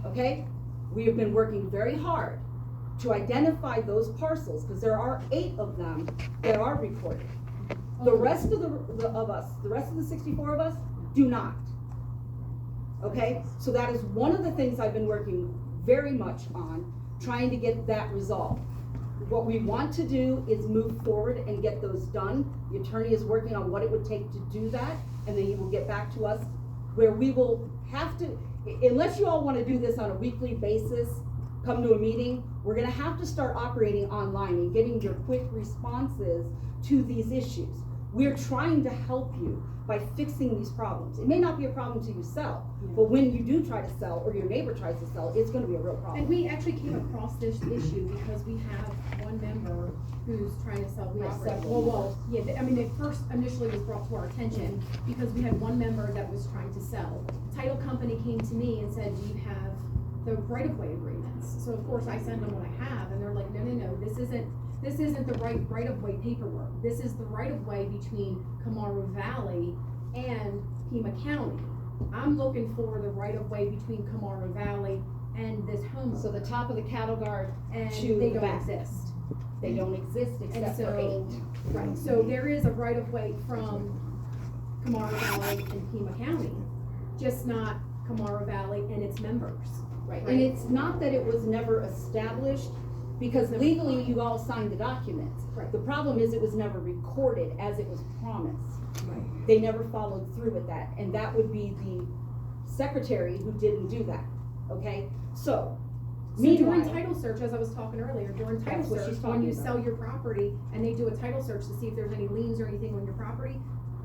okay? We have been working very hard to identify those parcels, because there are 8 of them that are recorded. The rest of the rest of the 64 of us do not, okay? So that is one of the things I've been working very much on, trying to get that resolved. What we want to do is move forward and get those done. The attorney is working on what it would take to do that, and then he will get back to us where we will have to, unless you all want to do this on a weekly basis, come to a meeting, we're gonna have to start operating online and getting your quick responses to these issues. We're trying to help you by fixing these problems. It may not be a problem to you sell, but when you do try to sell or your neighbor tries to sell, it's gonna be a real problem. And we actually came across this issue because we have one member who's trying to sell We have property. several. Well, yeah, I mean, it first initially was brought to our attention because we had one member that was trying to sell. Title company came to me and said, do you have the right-of-way agreements? So of course I send them what I have, and they're like, no, this isn't the right-of-way paperwork. This is the right-of-way between Camaro Valley and Pima County. I'm looking for the right-of-way between Camaro Valley and this home. So the top of the cattle guard And to they the don't back. exist. They don't exist And except for so, 8. right, so there is a right-of-way from Camaro Valley and Pima County, just not Kamara Valley and its members. Right, and it's not that it was never established, because legally you all signed the documents. Right. The problem is it was never recorded as it was promised. Right. They never followed through with that, and that would be the secretary who didn't do that, okay? So, So during meanwhile, title search, as I was talking earlier, during title That's what search, she's when you talking sell about. your property and they do a title search to see if there's any liens or anything on your property,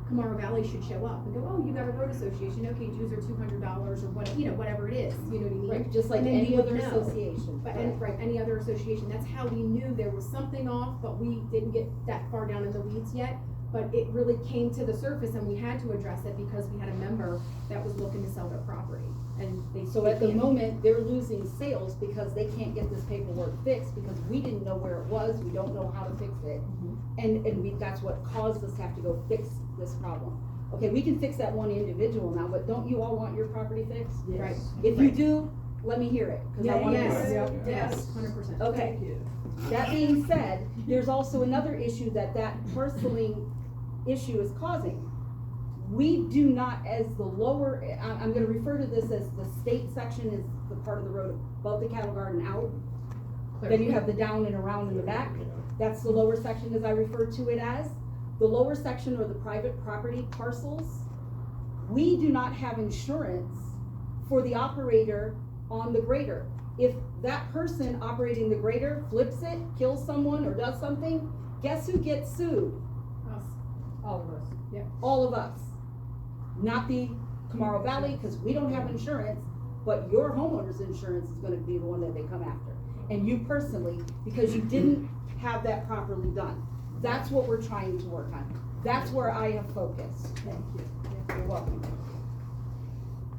Kamara Valley should show up and go, oh, you got a road association, okay, dues are $200 or what, whatever it is, you know what I mean? right, just like And then any you would other know. association. But, any other association, that's how we knew there was something off, but we didn't get that far down in the weeds yet. But it really came to the surface and we had to address it because we had a member that was looking to sell their property. And So at the moment, they're losing sales because they can't get this paperwork fixed, because we didn't know where it was, we don't know how to fix it. And that's what caused us to have to go fix this problem. Okay, we can fix that one individual now, but don't you all want your property fixed? Right. If you do, let me hear it, cause I want to. Yes, 100%. Okay. That being said, there's also another issue that parceling issue is causing. We do not, as the lower, I'm gonna refer to this as the state section is the part of the road above the cattle garden out. Then you have the down and around in the back. That's the lower section, as I refer to it as. The lower section or the private property parcels, we do not have insurance for the operator on the grader. If that person operating the grader flips it, kills someone, or does something, guess who gets sued? Us. All of us. Yep. All of us. Not the Camaro Valley, because we don't have insurance, but your homeowner's insurance is gonna be the one that they come after. And you personally, because you didn't have that properly done. That's what we're trying to work on. That's where I have focused. Thank you. You're welcome.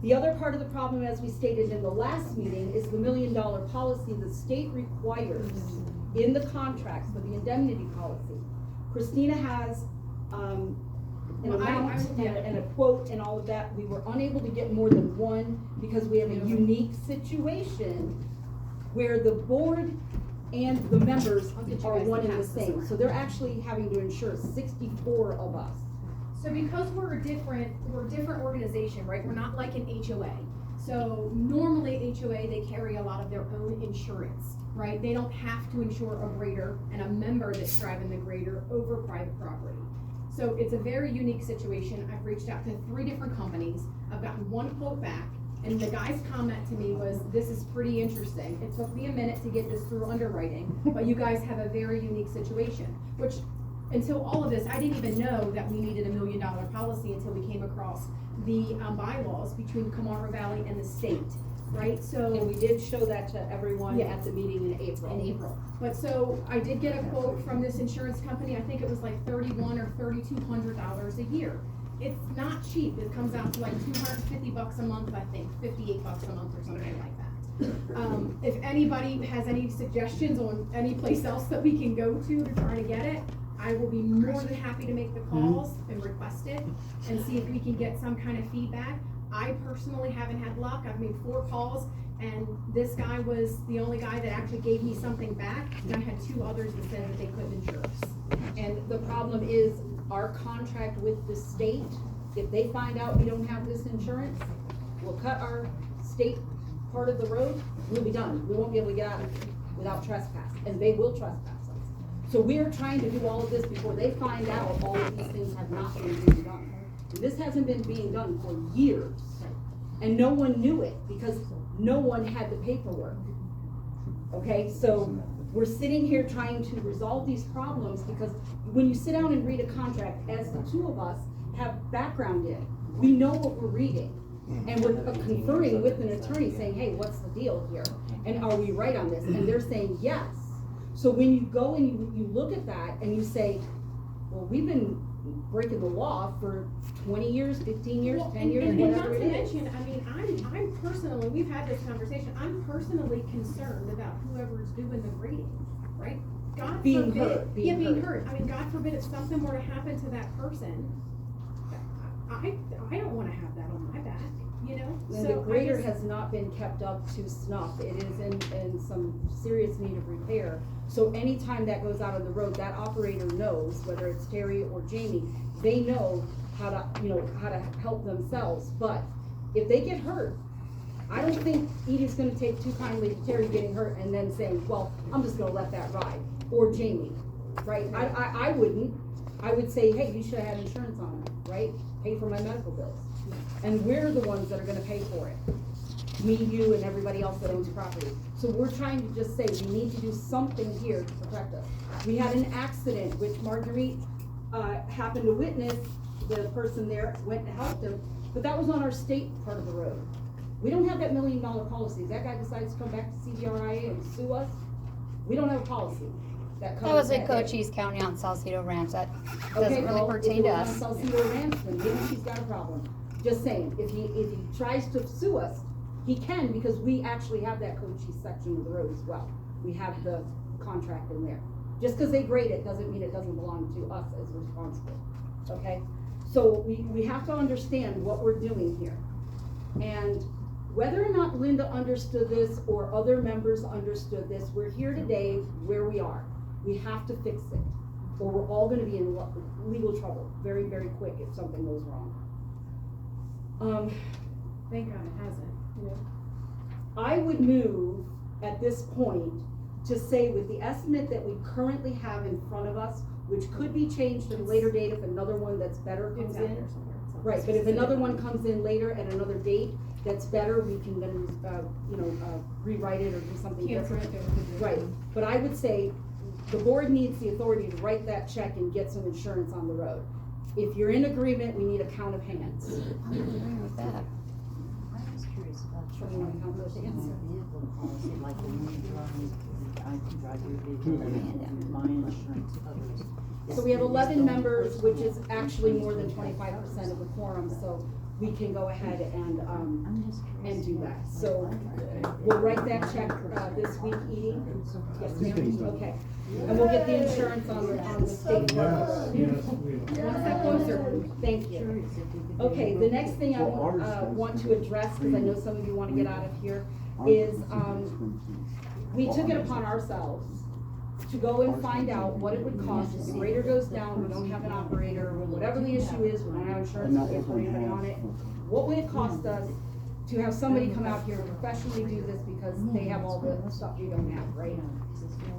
The other part of the problem, as we stated in the last meeting, is the $1 million policy the state requires in the contracts for the indemnity policy. Christina has, an Well, amount and a quote and all of that. We were unable to get more than one because we have a unique situation where the board and the members I'll get you are guys to one and the pass this same. around. So they're actually having to insure 64 of us. So because we're a different organization, right? We're not like an HOA. So normally HOA, they carry a lot of their own insurance, right? They don't have to insure a grader and a member that's driving the grader over private property. So it's a very unique situation. I've reached out to 3 different companies. I've gotten one quote back, and the guy's comment to me was, this is pretty interesting. It took me a minute to get this through underwriting, but you guys have a very unique situation, which until all of this, I didn't even know that we needed a $1 million policy until we came across the bylaws between Camaro Valley and the state, right? So And we did show that to everyone Yeah. at the meeting in April. in April. But so I did get a quote from this insurance company. I think it was like $3,100 or $3,200 a year. It's not cheap. It comes out to like $250 a month, I think, $58 a month or something like that. If anybody has any suggestions on any place else that we can go to try to get it, I will be more than happy to make the calls and request it and see if we can get some kind of feedback. I personally haven't had luck. I've made 4 calls, and this guy was the only guy that actually gave me something back, and I had 2 others that said that they couldn't insure us. And the problem is our contract with the state, if they find out we don't have this insurance, we'll cut our state part of the road, we'll be done. We won't be able to get out of it without trespass, and they will trespass us. So we are trying to do all of this before they find out all of these things have not been being done. And this hasn't been being done for years, and no one knew it because no one had the paperwork. Okay, so we're sitting here trying to resolve these problems because when you sit down and read a contract, as the 2 of us have background in, we know what we're reading. And we're conferring with an attorney saying, hey, what's the deal here? And are we right on this? And they're saying yes. So when you go and you look at that and you say, well, we've been breaking the law for 20 years, 15 years, 10 years, and whatever it is. not to mention, I mean, I'm personally, we've had this conversation, I'm personally concerned about whoever's doing the grading, right? God Being forbid, hurt, being being hurt. hurt. I mean, God forbid if something were to happen to that person, I don't wanna have that on my back, you know? And the grader has not been kept up to snuff. It is in some serious need of repair. So anytime that goes out on the road, that operator knows, whether it's Terry or Jamie, they know how to help themselves. But if they get hurt, I don't think Edie's gonna take too kindly to Terry getting hurt and then saying, well, I'm just gonna let that ride, or Jamie, right? I wouldn't. I would say, hey, you should have had insurance on it, right? Pay for my medical bills. And we're the ones that are gonna pay for it. Me, you, and everybody else that owns property. So we're trying to just say, we need to do something here to protect us. We had an accident, which Marguerite, happened to witness. The person there went and helped him, but that was on our state part of the road. We don't have that $1 million policy. If that guy decides to come back to CVRIA and sue us, we don't have a policy that covers That was in hit. Cochise County on Salcedo Ranch, that Okay, doesn't really well, pertain to us. If it was on Salcedo Ranch, then maybe she's got a problem. Just saying, if he tries to sue us, he can, because we actually have that Cochise section of the road as well. We have the contract in there. Just because they grade it doesn't mean it doesn't belong to us as responsible, okay? So we have to understand what we're doing here. And whether or not Linda understood this or other members understood this, we're here today where we are. We have to fix it, or we're all gonna be in legal trouble very, very quick if something goes wrong. Thank God it hasn't. I would move at this point to say, with the estimate that we currently have in front of us, which could be changed at a later date if another one that's better comes It's out in. there somewhere. It's not Right, but if specific. another one comes in later at another date that's better, we can then, rewrite it or do something Cancel different. it. Right, but I would say the board needs the authority to write that check and get some insurance on the road. If you're in agreement, we need a count of hands. I'm agreeing with that. I was curious about Sure, you wanna count those hands? vehicle policy, like when you drive, I can drive your vehicle and my insurance covers. So we have 11 members, which is actually more than 25% of the quorum, so we can go ahead and do that. So we'll write that check, this week, Edie? Yes, ma'am, okay. And we'll get the insurance on the state level. One step closer. Thank you. Okay, the next thing I want to address, because I know some of you want to get out of here, is, we took it upon ourselves to go and find out what it would cost if the grader goes down, we don't have an operator, or whatever the issue is, we don't have insurance, we can't put anybody on it. What would it cost us to have somebody come out here and professionally do this, because they have all the stuff we don't have, right?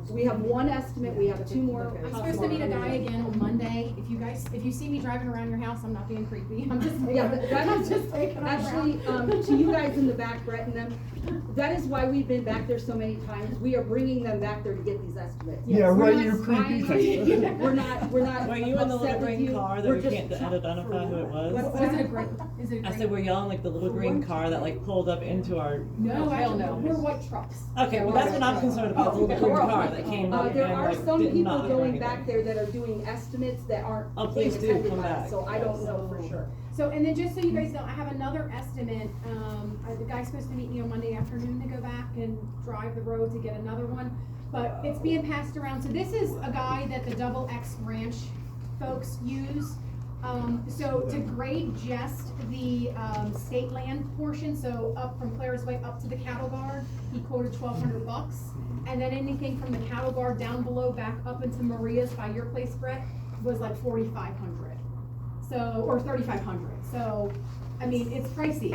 So we have one estimate, we have two more. I'm supposed to meet a guy again on Monday. If you see me driving around your house, I'm not being creepy. I'm just saying. Yeah, but that I'm is just taking a actually, round. to you guys in the back, Brett and them, that is why we've been back there so many times. We are bringing them back there to get these estimates. Yeah, We're right, not you creepy spying. thing. We're not Were you in the little upset with green you. car that We're we just can't identify who it was? What's Is it a that? great, is it a I great? said, were y'all in like the little green car that like pulled up into our? No, hell actually, we're white trucks. Okay, well, that's what I'm concerned about, the little green car that came up There and are like some did people not do going anything. back there that are doing estimates that aren't Oh, being please do, attended come by us, back. so I don't know for sure. So, and then just so you guys know, I have another estimate, the guy's supposed to meet me on Monday afternoon to go back and drive the road to get another one, but it's being passed around, so this is a guy that the Double X Ranch folks use. So to grade just the, state land portion, so up from Clara's Way up to the cattle guard, he quoted $1,200. And then anything from the cattle guard down below back up into Maria's by your place, Brett, was like 4,500. So, or 3,500, so, I mean, it's pricey.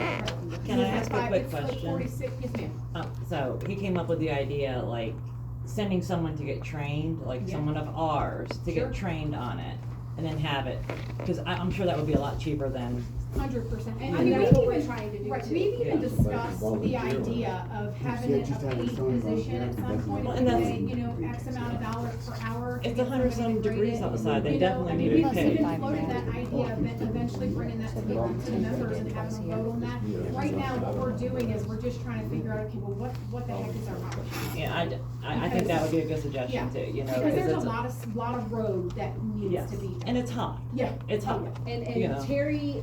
Can I ask a quick It's like question? 46, yes ma'am. So he came up with the idea, like, sending someone to get trained, like Yeah. someone of ours, to Sure. get trained on it, and then have it, because I'm sure that would be a lot cheaper than, 100%. And I And mean, that's we've what we're even, trying to do right, too. we've even Yeah. discussed the idea of having it a paid position at some point, Well, if and we that's- pay, you know, X amount of dollars per hour. to it's get 100 somebody some to grade degrees it. outside, they You know, definitely I need mean, to be we've paid. even floated that idea of eventually bringing that to the members and having them vote on that. Right now, what we're doing is we're just trying to figure out, okay, well, what the heck is our option? Yeah, I think that would be a good suggestion too, you know, Because there's it's a lot of road that needs yes, to be done. and it's hot, Yeah. it's hot, And you know. Terry,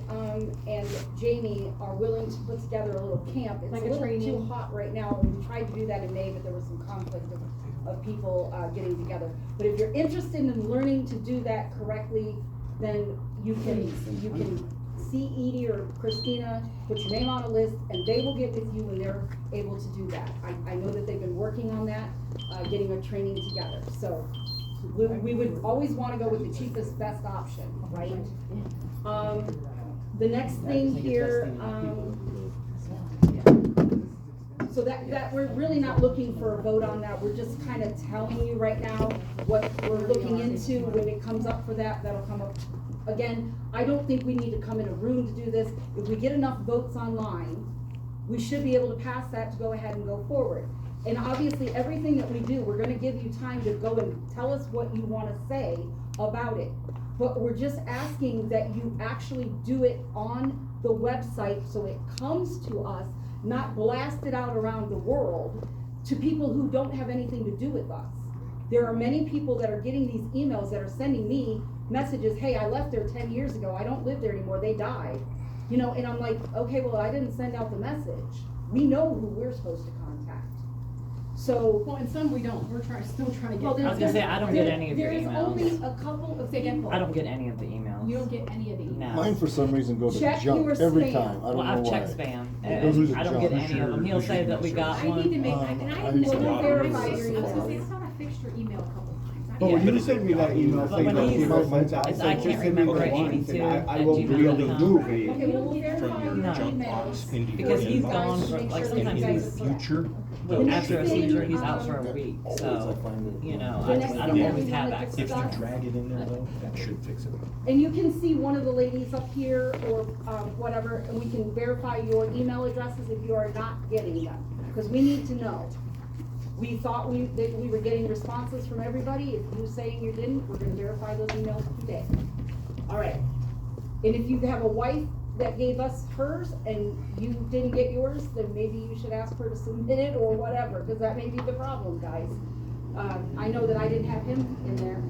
and Jamie are willing to put together a little camp. It's Like a a little too training. hot right now. We tried to do that in May, but there was some conflict of people, getting together. But if you're interested in learning to do that correctly, then you can see Edie or Christina, put your name on a list, and they will get with you when they're able to do that. I know that they've been working on that, getting a training together, so we would always wanna go with the cheapest, best option, right? The next thing here, So that we're really not looking for a vote on that, we're just kind of telling you right now what we're looking into. When it comes up for that, that'll come up. Again, I don't think we need to come in a room to do this. If we get enough votes online, we should be able to pass that to go ahead and go forward. And obviously, everything that we do, we're gonna give you time to go and tell us what you wanna say about it. But we're just asking that you actually do it on the website so it comes to us, not blast it out around the world to people who don't have anything to do with us. There are many people that are getting these emails that are sending me messages, hey, I left there 10 years ago, I don't live there anymore, they died. You know, and I'm like, okay, well, I didn't send out the message. We know who we're supposed to contact. So. Well, and some we don't, we're still trying to Well, get. I was gonna say, I don't get any of your There's only emails. a couple of Say again. people. I don't get any of the emails. You don't get any of the emails. No. Mine for some reason go to Check junk your every spam. time, I Well, don't know I've why. checked spam, It goes and to I don't junk. get any of them. He'll say that we got I need to one. make, and I I didn't used know to that. verify your I was gonna say, emails. I thought I fixed your email a couple times. I But when didn't- you sent me that email But saying when that he's- you wrote my I it's- said, I just can't send me remember the at link 82 and I at will be able to gmail.com. move it. Okay, well, we'll From verify your your junk emails. box into your Because he's inbox. gone Make for, sure like, that sometimes you In guys he's, the are correct. future, The well, next after a thing, seizure, he's out for a week, Always I so, find it. you know, The I next don't thing always we have wanna access. if you discuss- drag it in there though, that should fix it. And you can see one of the ladies up here or whatever, and we can verify your email addresses if you are not getting them, because we need to know. We thought that we were getting responses from everybody. If you saying you didn't, we're gonna verify those emails today. All right. And if you have a wife that gave us hers and you didn't get yours, then maybe you should ask her to submit it or whatever, because that may be the problem, guys. I know that I didn't have him in there.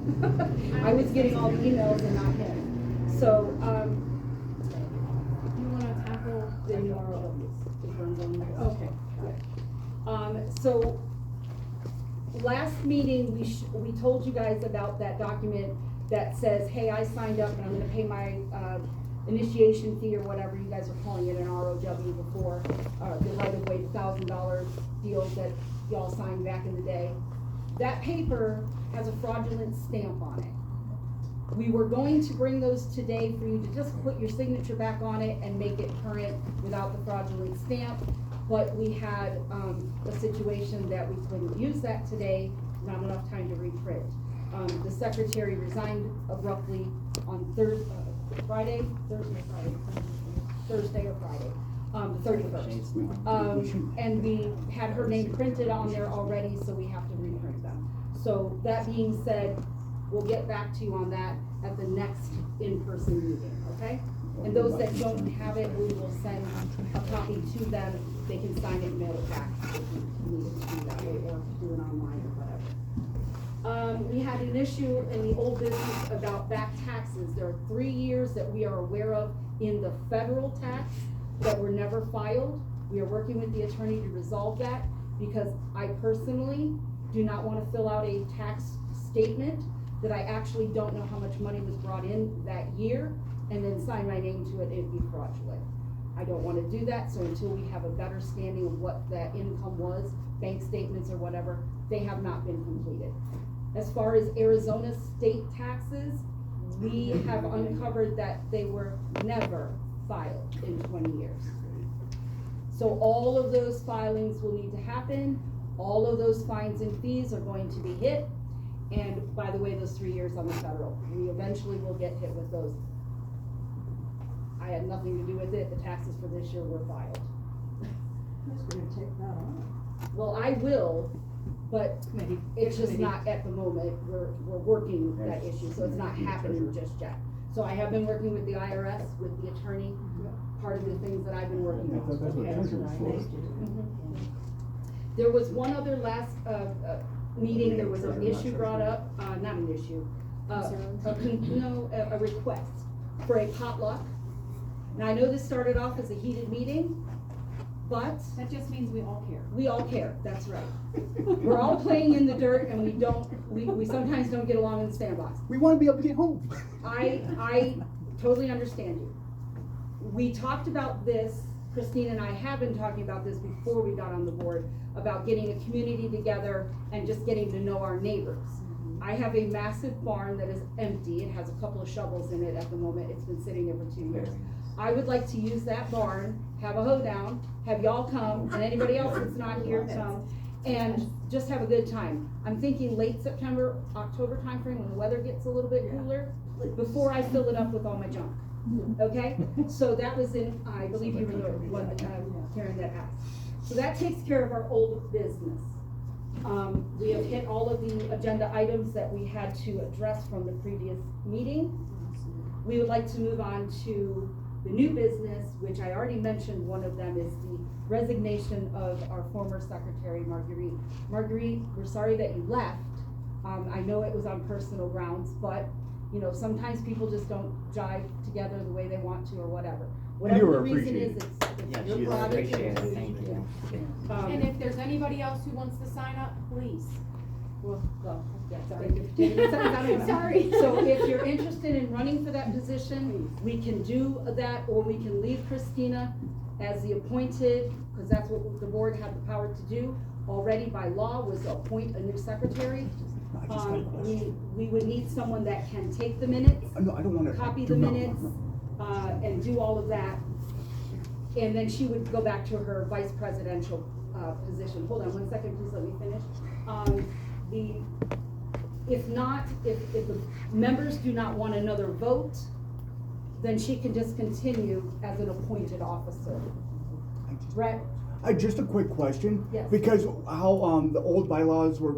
I was getting all the emails and not him. So, You wanna tackle the URLs, the burns on there. Okay. So, last meeting, we told you guys about that document that says, hey, I signed up and I'm gonna pay my, initiation fee or whatever you guys are calling it, an ROW before, the right-of-way, the $1,000 deals that y'all signed back in the day. That paper has a fraudulent stamp on it. We were going to bring those today for you to just put your signature back on it and make it current without the fraudulent stamp. But we had, a situation that we couldn't use that today, not enough time to reprint. The secretary resigned abruptly on Thursday or Friday, the 31st. And we had her name printed on there already, so we have to reprint them. So that being said, we'll get back to you on that at the next in-person meeting, okay? And those that don't have it, we will send a copy to them. They can sign it and mail it back if you need to do that way, or do it online or whatever. We had an issue in the old business about back taxes. There are 3 years that we are aware of in the federal tax that were never filed. We are working with the attorney to resolve that, because I personally do not want to fill out a tax statement that I actually don't know how much money was brought in that year, and then sign my name to it, it'd be fraudulent. I don't want to do that, so until we have a better standing of what that income was, bank statements or whatever, they have not been completed. As far as Arizona state taxes, we have uncovered that they were never filed in 20 years. So all of those filings will need to happen, all of those fines and fees are going to be hit, and by the way, those 3 years on the federal, we eventually will get hit with those. I had nothing to do with it, the taxes for this year were filed. Who's gonna take that on? Well, I will, but Maybe. it's just not at the moment, we're working that issue, so it's not happening just yet. So I have been working with the IRS, with the attorney, part of the things that I've been working I thought that's what on. treasurer was for. There was one other last, meeting, there was an issue brought up, not an issue, a request for a potluck. Now, I know this started off as a heated meeting, but That just means we all care. we all care, that's right. We're all playing in the dirt and we sometimes don't get along in the sandbox. We wanna be able to get home. I totally understand you. We talked about this, Christine and I have been talking about this before we got on the board, about getting a community together and just getting to know our neighbors. I have a massive barn that is empty, it has a couple of shovels in it at the moment, it's been sitting there for 2 years. I would like to use that barn, have a hoedown, have y'all come, and anybody else that's not here come, and just have a good time. I'm thinking late September, October timeframe, when the weather gets a little bit cooler, before I fill it up with all my junk. Okay? So that was in, I believe you were the one, Karen, that asked. So that takes care of our old business. We have hit all of the agenda items that we had to address from the previous meeting. We would like to move on to the new business, which I already mentioned. One of them is the resignation of our former secretary, Marguerite. Marguerite, we're sorry that you left. I know it was on personal grounds, but you know, sometimes people just don't jive together the way they want to or whatever. Whatever the reason is, it's your prerogative. Thank you. And if there's anybody else who wants to sign up, please. Well, yeah, sorry. Sorry. So if you're interested in running for that position, we can do that, or we can leave Christina as the appointed, because that's what the board had the power to do already by law, was to appoint a new secretary. We would need someone that can take the minutes, No, I don't wanna. copy the minutes, and do all of that. And then she would go back to her vice presidential, position. Hold on one second, please let me finish. If the members do not want another vote, then she can just continue as an appointed officer. Brett? Just a quick question. Yes. Because how, the old bylaws were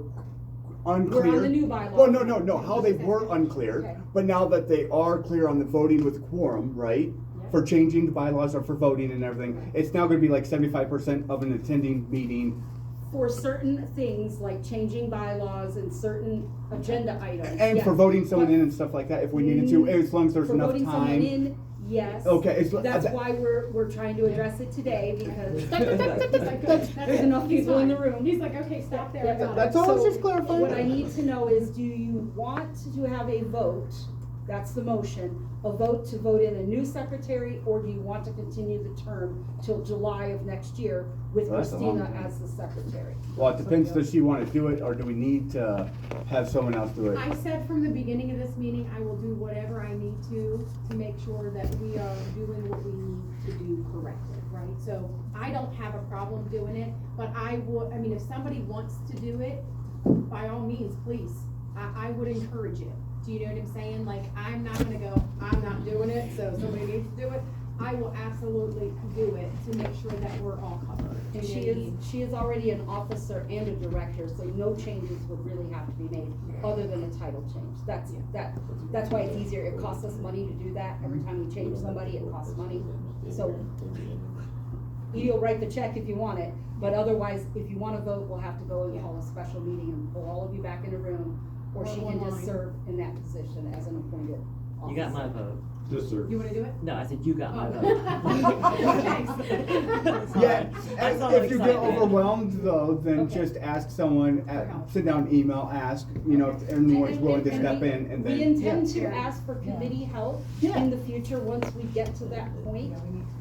unclear. We're on the new bylaws. Well, no, how they were unclear, Okay. but now that they are clear on the voting with quorum, right? For changing the bylaws or for voting and everything, it's now gonna be like 75% of an attending meeting. For certain things, like changing bylaws and certain agenda items. And for yes. voting someone But in and stuff like that, if we needed to, as long as there's for enough voting someone time. in, yes. Okay, That's why we're trying to address it today, because That's there's enough people in the room. He's like, okay, stop there, I got it. That's all I was So, just clarifying. What I need to know is, do you want to have a vote, that's the motion, a vote to vote in a new secretary, or do you want to continue the term till July of next year with Well, that's a long Christina time. as the secretary? Well, it depends, does she wanna do it, or do we need to have someone else do it? I said from the beginning of this meeting, I will do whatever I need to make sure that we are doing what we need to do correctly, right? So I don't have a problem doing it, but I mean, if somebody wants to do it, by all means, please, I would encourage it. Do you know what I'm saying? Like, I'm not gonna go, I'm not doing it, so somebody needs to do it. I will absolutely do it to make sure that we're all covered. And She is already an officer and a director, so no changes would really have to be made, other than a title change. That's why it's easier. It costs us money to do that. Every time we change somebody, it costs money. So you'll write the check if you want it, but otherwise, if you wanna vote, we'll have to go and call a special meeting and pull all of you back in a room, or she can just serve in that position as an appointed officer. You got my vote. Yes, sir. You wanna do it? No, I said you got my vote. Thanks. Yeah, That's all if you get excitement. overwhelmed though, then Okay. just ask someone, sit down, email, ask, you know, if anyone's willing to step in, and We then. intend to ask for committee help in the future, once we get to that point.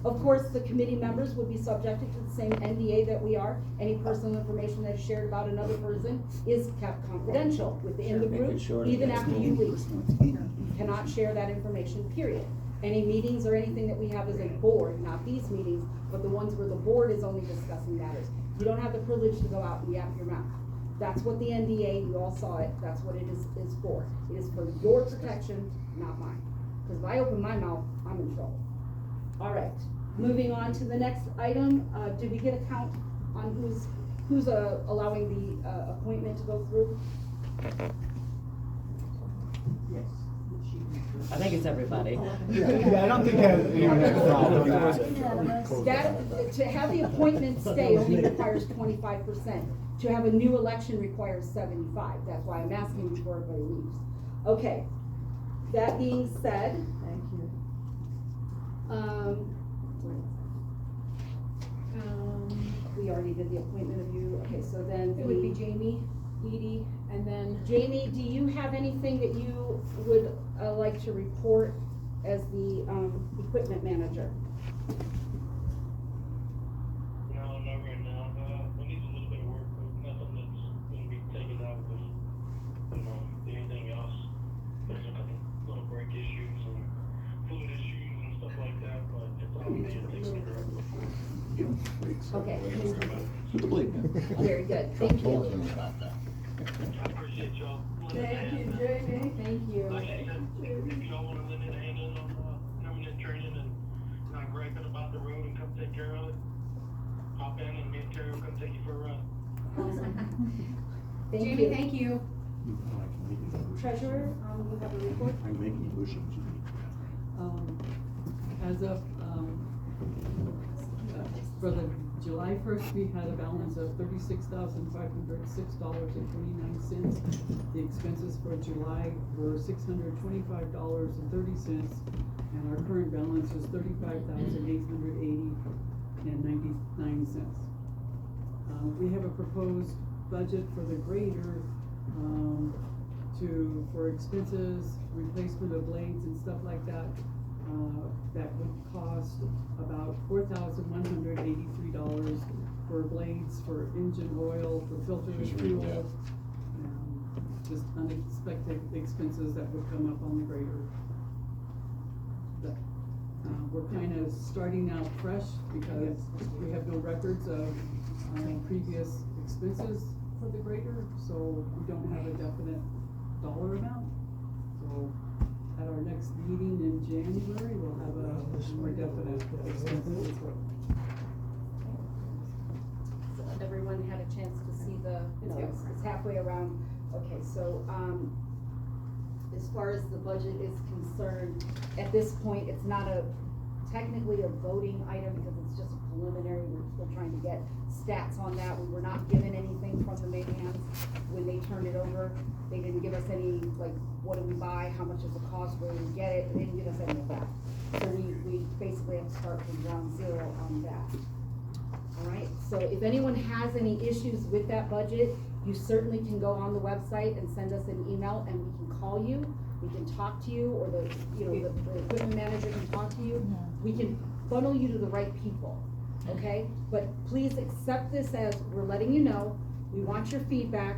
Of course, the committee members would be subjected to the same NDA that we are. Any personal information that is shared about another person is kept confidential within the group, even after you leave. You cannot share that information, period. Any meetings or anything that we have as a board, not these meetings, but the ones where the board is only discussing matters. You don't have the privilege to go out and yap your mouth. That's what the NDA, you all saw it, that's what it is for. It is for your protection, not mine. Because if I open my mouth, I'm in trouble. All right, moving on to the next item, did we get a count on who's allowing the appointment to go through? I think it's everybody. Yeah, I don't think anyone has a problem with that. That, to have the appointment stay only requires 25%. To have a new election requires 75. That's why I'm asking before everybody leaves. Okay, that being said. Thank you. We already did the appointment of you. Okay, so then It would be Jamie, Edie, and then Jamie, do you have anything that you would like to report as the equipment manager? No, not right now. We need a little bit of work, but nothing that's gonna be taken out with, you know, anything else. There's a couple little brake issues and fluid issues and stuff like that, but Okay. Put the blade down. Very good, thank you. About that. I appreciate y'all. Thank you, Jamie. Thank you. Like I said, if y'all wanna lend a hand in on, coming in training and not griping about the road and come take care of it, hop in and me and Terry will come take you for a run. Thank Jamie, you. thank you. Treasurer, you have a report? I'm making a motion As of, for the July first, we had a balance of $36,506.29. The expenses for July were $625.30, and our current balance is $35,880.99. We have a proposed budget for the grader, for expenses, replacement of blades and stuff like that. That would cost about $4,183 for blades, for engine oil, for filters, fuel. Just unexpected expenses that would come up on the grader. We're kind of starting out fresh because we have no records of previous expenses for the grader, so we don't have a definite dollar amount. So at our next meeting in January, we'll have a more definite expense report. So everyone had a chance to see it's halfway around. Okay, so, as far as the budget is concerned, at this point, it's not technically a voting item because it's just a preliminary. We're still trying to get stats on that. We were not given anything from the Mayhans when they turned it over. They didn't give us any, like, what do we buy, how much does it cost, where do we get it, they didn't give us any of that. So we basically have to start from ground zero on that. Alright, so if anyone has any issues with that budget, you certainly can go on the website and send us an email and we can call you, we can talk to you, or the equipment manager can talk to you. We can funnel you to the right people, okay? But please accept this as, we're letting you know, we want your feedback,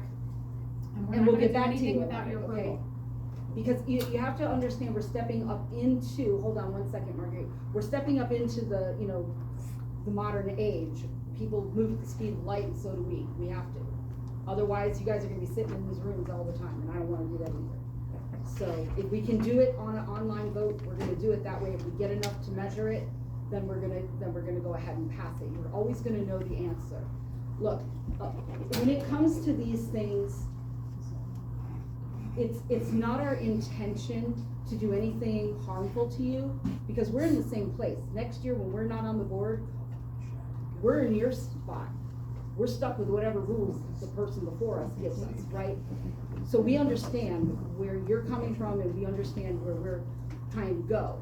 and we'll get back to you without your okay? approval. Because you have to understand, we're stepping up into, hold on one second, Marguerite, we're stepping up into the, the modern age. People move at the speed of light, and so do we have to. Otherwise, you guys are gonna be sitting in these rooms all the time, and I don't wanna do that either. So, if we can do it on an online vote, we're gonna do it that way. If we get enough to measure it, then we're gonna go ahead and pass it. You're always gonna know the answer. Look, when it comes to these things, it's not our intention to do anything harmful to you, because we're in the same place. Next year, when we're not on the board, we're in your spot. We're stuck with whatever rules the person before us gives us, right? So we understand where you're coming from and we understand where we're trying to go.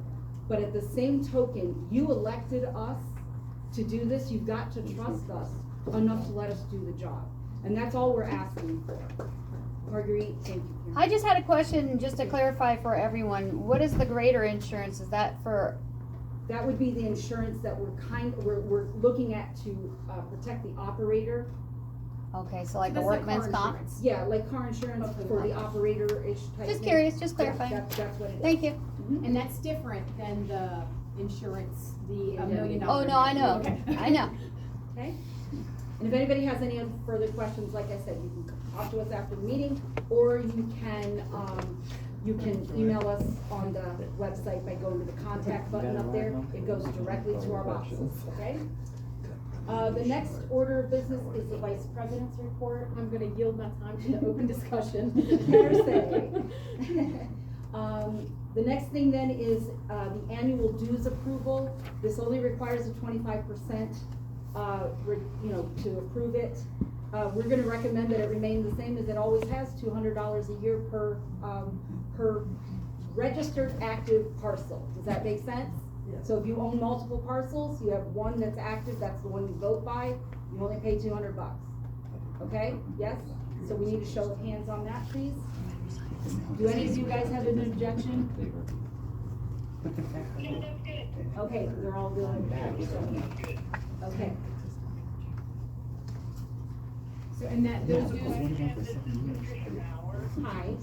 But at the same token, you elected us to do this. You've got to trust us enough to let us do the job. And that's all we're asking for. Marguerite, thank you. I just had a question, just to clarify for everyone. What is the grader insurance? Is that for? That would be the insurance that we're looking at to protect the operator. Okay, so like a That's workman's car comp? insurance. Yeah, like car insurance for the operator-ish type Just thing. curious, just Yeah, clarifying. that's what it is. Thank you. And that's different than the insurance, the $1 million. Oh, no, I know. Okay. I know. Okay? And if anybody has any further questions, like I said, you can talk to us after the meeting, or you can email us on the website by going to the contact button up there. It goes directly to our boxes, okay? The next order of business is the vice president's report. I'm gonna yield my time to the open discussion. The next thing then is the annual dues approval. This only requires a 25%, to approve it. We're gonna recommend that it remain the same as it always has, $200 a year per registered active parcel. Does that make sense? Yes. So if you own multiple parcels, you have one that's active, that's the one you vote by, you only pay $200. Okay, yes? So we need a show of hands on that, please. Do any of you guys have an objection? Okay, they're all good. Okay. So, and that, those dues, Hi.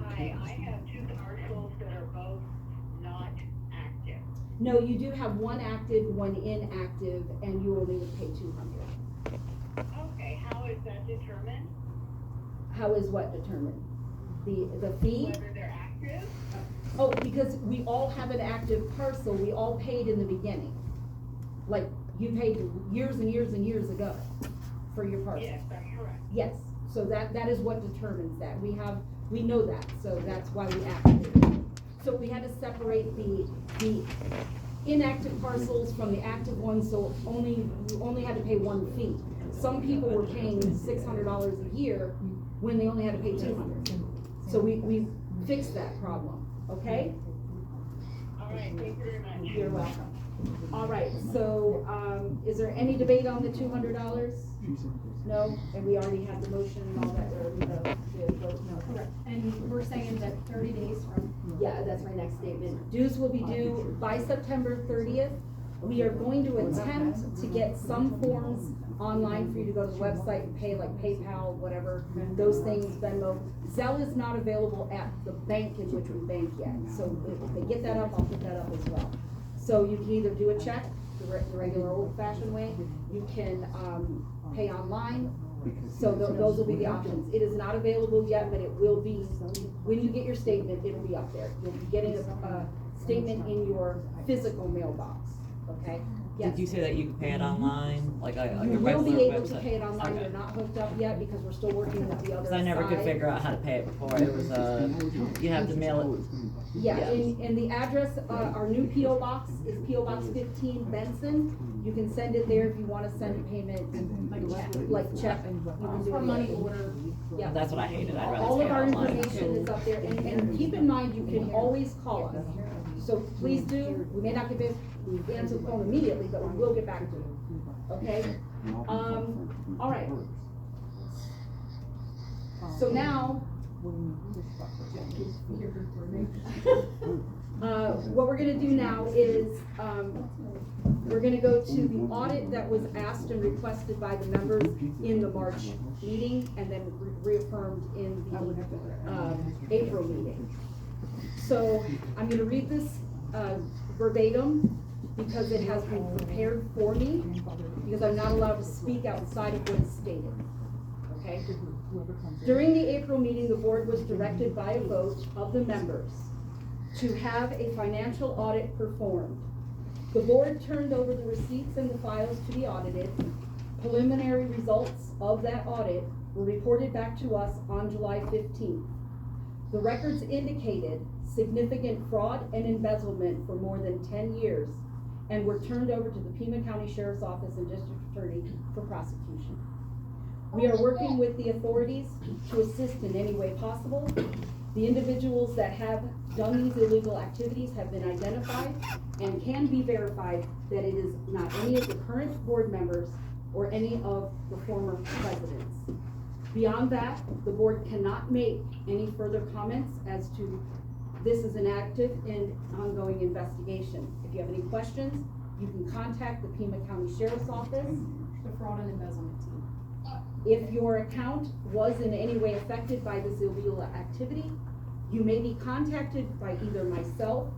Hi, I have two parcels that are both not active. No, you do have one active, one inactive, and you only would pay 200. Okay, how is that determined? How is what determined? The fee? Whether they're active? Oh, because we all have an active parcel, we all paid in the beginning. Like, you paid years and years and years ago for your parcel. Yes, that's correct. Yes, so that is what determines that. We know that, so that's why we activated it. So we had to separate the inactive parcels from the active ones, so you only had to pay one fee. Some people were paying $600 a year when they only had to pay $200. So we fixed that problem, okay? All right, thank you very much. You're welcome. All right, so, is there any debate on the $200? No, and we already had the motion and all that, or the vote, no. Correct, and we're saying that 30 days from. Yeah, that's my next statement. Dues will be due by September 30th. We are going to attempt to get some forms online for you to go to the website and pay, like PayPal, whatever, those things, Venmo. Zelle is not available at the bank in which we bank yet, so if they get that up, I'll put that up as well. So you can either do a check, the regular old-fashioned way, you can pay online, so those will be the options. It is not available yet, but it will be, when you get your statement, it'll be up there. You'll be getting a statement in your physical mailbox, okay? Yes. Did you say that you could pay it online, like on You your will regular be able website? to pay it online, Okay. they're not hooked up yet because we're still working with the other Cause side. I never could figure out how to pay it before, it was, you have to mail it. Yeah, and the address, our new P.O. box is P.O. Box 15 Benson. You can send it there if you wanna send a payment, like check, you can do For it. money order. Yeah. That's what I hated, I'd rather All pay of it our online. information is up there, and keep in mind, you can always call us. So please do, we may not get this, answer the phone immediately, but we will get back to you, okay? All right. So now, what we're gonna do now is, we're gonna go to the audit that was asked and requested by the members in the March meeting, and then reaffirmed in the, April meeting. So, I'm gonna read this, verbatim, because it has been prepared for me, because I'm not allowed to speak outside of what is stated, okay? During the April meeting, the board was directed by a vote of the members to have a financial audit performed. The board turned over the receipts and the files to be audited. Preliminary results of that audit were reported back to us on July 15th. The records indicated significant fraud and embezzlement for more than 10 years and were turned over to the Pima County Sheriff's Office and District Attorney for prosecution. We are working with the authorities to assist in any way possible. The individuals that have done these illegal activities have been identified and can be verified that it is not any of the current board members or any of the former presidents. Beyond that, the board cannot make any further comments as to this is an active and ongoing investigation. If you have any questions, you can contact the Pima County Sheriff's Office. The fraud and embezzlement team. If your account was in any way affected by this illegal activity, you may be contacted by either myself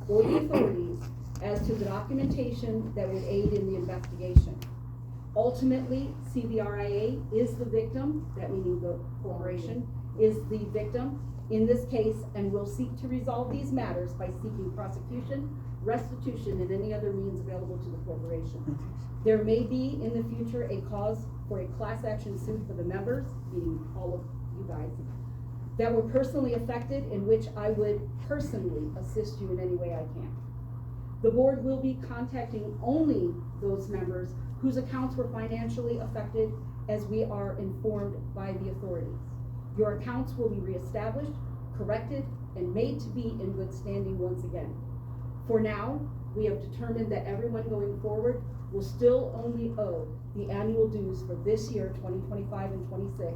or the authorities as to the documentation that would aid in the investigation. Ultimately, CVRIA is the victim, that meaning the corporation, is the victim in this case, and will seek to resolve these matters by seeking prosecution, restitution, and any other means available to the corporation. There may be in the future a cause for a class action suit for the members, meaning all of you guys, that were personally affected, in which I would personally assist you in any way I can. The board will be contacting only those members whose accounts were financially affected, as we are informed by the authorities. Your accounts will be reestablished, corrected, and made to be in good standing once again. For now, we have determined that everyone going forward will still only owe the annual dues for this year, 2025 and 26,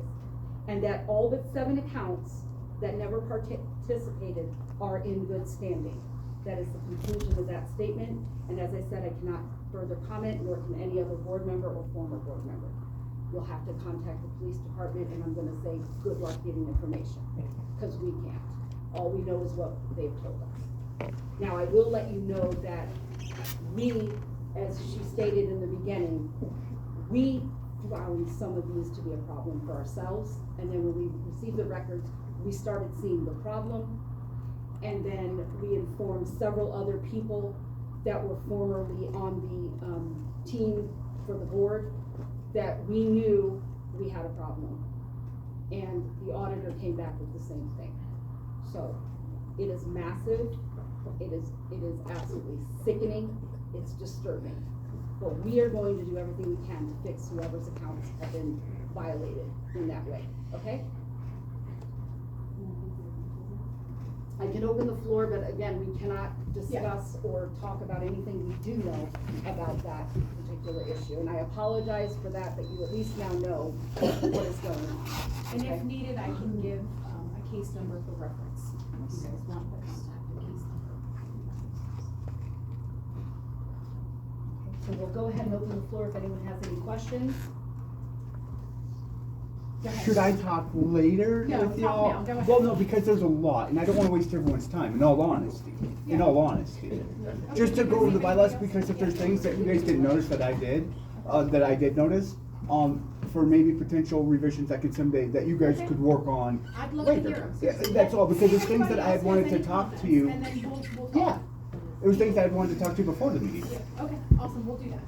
and that all but 7 accounts that never participated are in good standing. That is the conclusion of that statement, and as I said, I cannot further comment, nor can any other board member or former board member. You'll have to contact the police department, and I'm gonna say good luck getting information, because we can't. All we know is what they've told us. Now, I will let you know that we, as she stated in the beginning, we found some of these to be a problem for ourselves, and then when we received the records, we started seeing the problem, and then we informed several other people that were formerly on the team for the board that we knew we had a problem. And the auditor came back with the same thing. So it is massive, it is absolutely sickening, it's disturbing. But we are going to do everything we can to fix whoever's accounts have been violated in that way, okay? I can open the floor, but again, we cannot discuss or talk about anything we do know about that particular issue. And I apologize for that, but you at least now know what is going on. And Okay? if needed, I can give, a case number for reference, if you guys want the contact case number. So we'll go ahead and open the floor if anyone has any questions. Go ahead. Should I talk later No, with talk y'all? now, go ahead. Well, no, because there's a lot, and I don't wanna waste everyone's time, in all honesty. In all honesty. Just to go over the bylaws, because if there's things that you guys didn't notice that I did notice, for maybe potential revisions that could someday, that you guys could work on I'd love to later. hear 'em. Yeah, that's all, because it's things that I had wanted to talk to you. And then we'll talk. Yeah, it was things that I had wanted to talk to you before the meeting. Okay, awesome, we'll do that.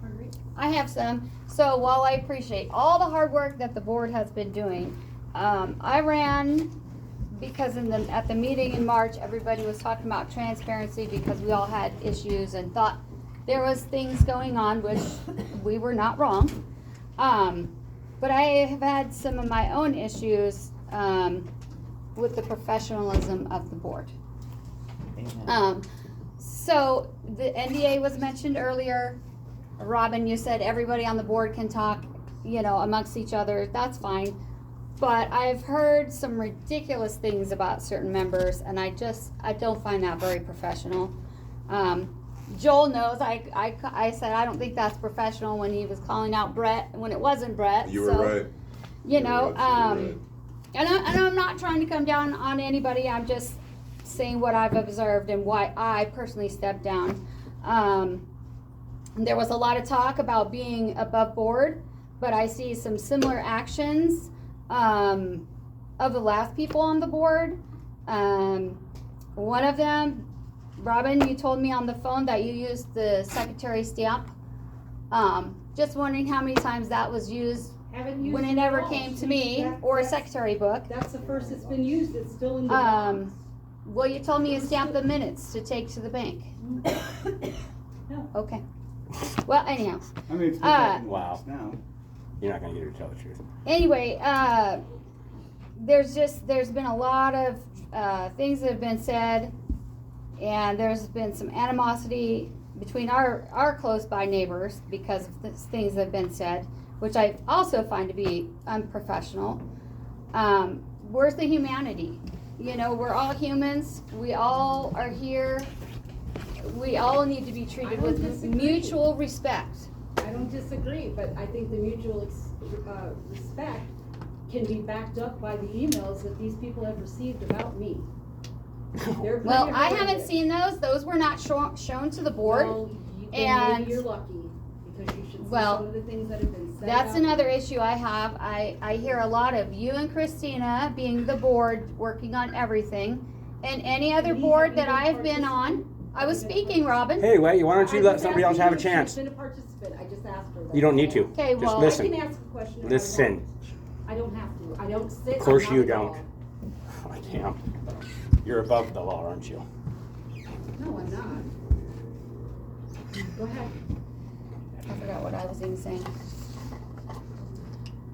Marguerite? I have some. So while I appreciate all the hard work that the board has been doing, I ran because at the meeting in March, everybody was talking about transparency because we all had issues and thought there was things going on, which we were not wrong. But I have had some of my own issues with the professionalism of the board. So the NDA was mentioned earlier. Robin, you said everybody on the board can talk, amongst each other. That's fine. But I've heard some ridiculous things about certain members, and I don't find that very professional. Joel knows, I said I don't think that's professional when he was calling out Brett, when it wasn't Brett. You were right. And I'm not trying to come down on anybody, I'm just saying what I've observed and why I personally stepped down. There was a lot of talk about being above board, but I see some similar actions of the last people on the board. One of them, Robin, you told me on the phone that you used the secretary stamp. Just wondering how many times that was used Haven't used when it at ever all. came to me, or a secretary book. That's the first it's been used, it's still in the box. Well, you told me you stamped the minutes to take to the bank. No. Okay. Well, anyhow. I mean, it's been back Wow. now. You're not gonna get her to tell the truth. Anyway, there's been a lot of things that have been said, and there's been some animosity between our close by neighbors because of things that have been said, which I also find to be unprofessional. Where's the humanity? We're all humans. We all are here. We all need to be treated with mutual respect. I don't disagree, but I think the mutual respect can be backed up by the emails that these people have received about me. Well, I haven't seen those. Those were not shown to the board. Well, then and maybe you're lucky, because you should see Well, some of the things that have been said. that's about another me. issue I have. I hear a lot of you and Christina being the board working on everything, and any other board that I've been on. I was speaking, Robin. Hey, wait, why don't you I let just somebody else asked have a you if chance? she's been a participant. I just asked her that. You don't need to. Okay, Just well, listen. I can ask a question. if I Listen. want. I don't have to. I don't sit. Of course I'm you not a don't. dog. Oh, damn. You're above the law, aren't you? No, I'm not. Go ahead. I forgot what I was even saying.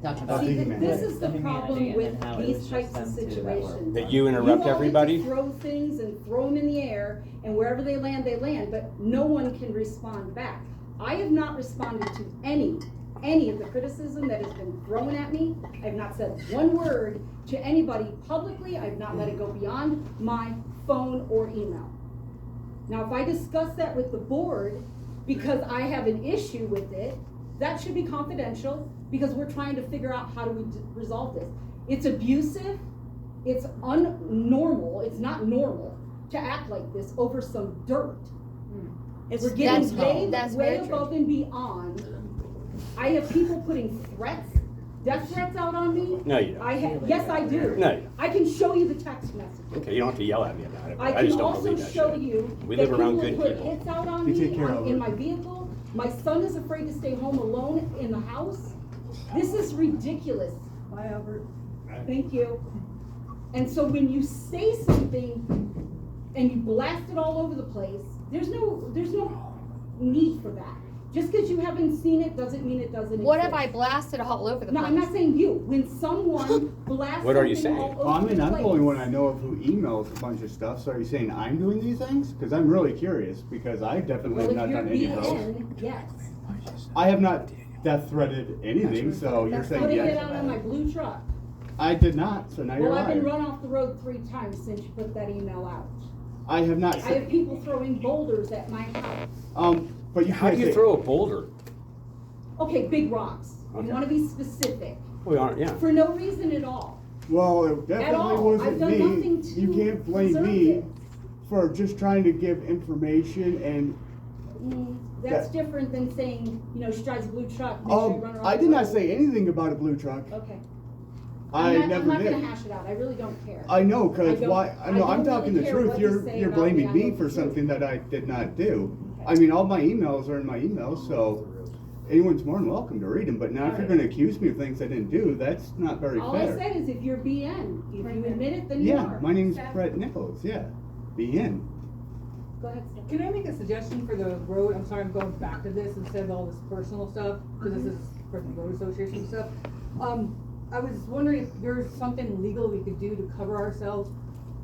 Talking about See, the this is the humanity problem and with then how it these was types just of them two that were- situations. That you interrupt You all everybody? get to throw things and throw them in the air, and wherever they land, but no one can respond back. I have not responded to any of the criticism that has been thrown at me. I have not said one word to anybody publicly. I have not let it go beyond my phone or email. Now, if I discuss that with the board because I have an issue with it, that should be confidential, because we're trying to figure out how do we resolve this. It's abusive, it's unnormal, it's not normal to act like this over some dirt. It's We're getting that's way very true. above and beyond. I have people putting death threats out on me. No, you don't. Yes, I do. No, you don't. I can show you the text messages. Okay, you don't have to yell at me about it, but I I can just don't also believe that show shit. you We that live around people good put people. hits out on You me take care of in it. my vehicle. My son is afraid to stay home alone in the house. This is ridiculous. Bye, Albert. Thank you. And so when you say something and you blast it all over the place, there's no need for that. Just because you haven't seen it doesn't mean it doesn't What exist. have I blasted all over the No, place? I'm not saying you. When someone blasts What are you something saying? all over Well, I mean, the I'm place. the only one I know of who emails a bunch of stuff, so are you saying I'm doing these things? Because I'm really curious, because I definitely Well, have if not you're done any of those. BN, yes. I have not death threatened anything, so you're saying Putting it yes. out on my blue truck. I did not, so now you're Well, I've been lying. run off the road 3 times since you put that email out. I have not I said, have people throwing boulders at my house. but you How can't do you say, throw a boulder? Okay, big rocks. Okay. You wanna be specific. We aren't, yeah. For no reason at all. well, it definitely all. wasn't I've done me. nothing to You can't blame deserve me it. for just trying to give information and, That's That- different than saying, you know, she drives a blue truck, make sure you run her off I the did not road. say anything about a blue truck. Okay. I I'm never not did. gonna hash it out, I really don't care. I know, cause I don't- why, I know, I I'm don't talking really the care truth, what you you're, say you're about me, blaming I me know for the truth. something that I did not do. I mean, all my emails are in my emails, so anyone's more than welcome to read them, but now if you're Alright. gonna accuse me of things I didn't do, that's not very All I fair. said is if you're BN, if you admit it, then you Yeah, are. my name's Brett Nichols, yeah, BN. Go ahead, Steph. Can I make a suggestion for the road? I'm sorry, I'm going back to this instead of all this personal stuff, because this is for the road association stuff. I was wondering if there's something legal we could do to cover ourselves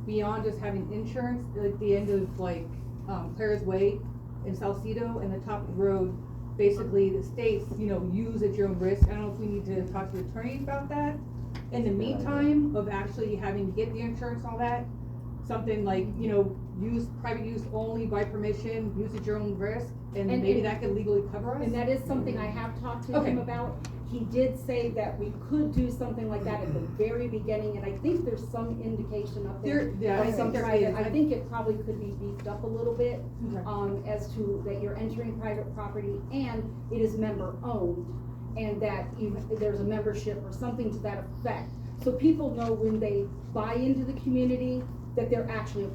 beyond just having insurance, like the end of like, Claire's Way in Salcedo and the top of the road. Basically, the states, you know, use at your own risk. I don't know if we need to talk to the attorney about that. In the meantime of actually having to get the insurance, all that, something like, you know, private use only by permission, use at your own risk, and maybe that could legally cover us? And that is something I have talked to Okay. him about. He did say that we could do something like that at the very beginning, and I think there's some indication up there. Yeah, I of some think there private- is. I think it probably could be beefed up a little bit, Okay. as to that you're entering private property and it is member owned, and that there's a membership or something to that effect. So people know when they buy into the community that they're actually,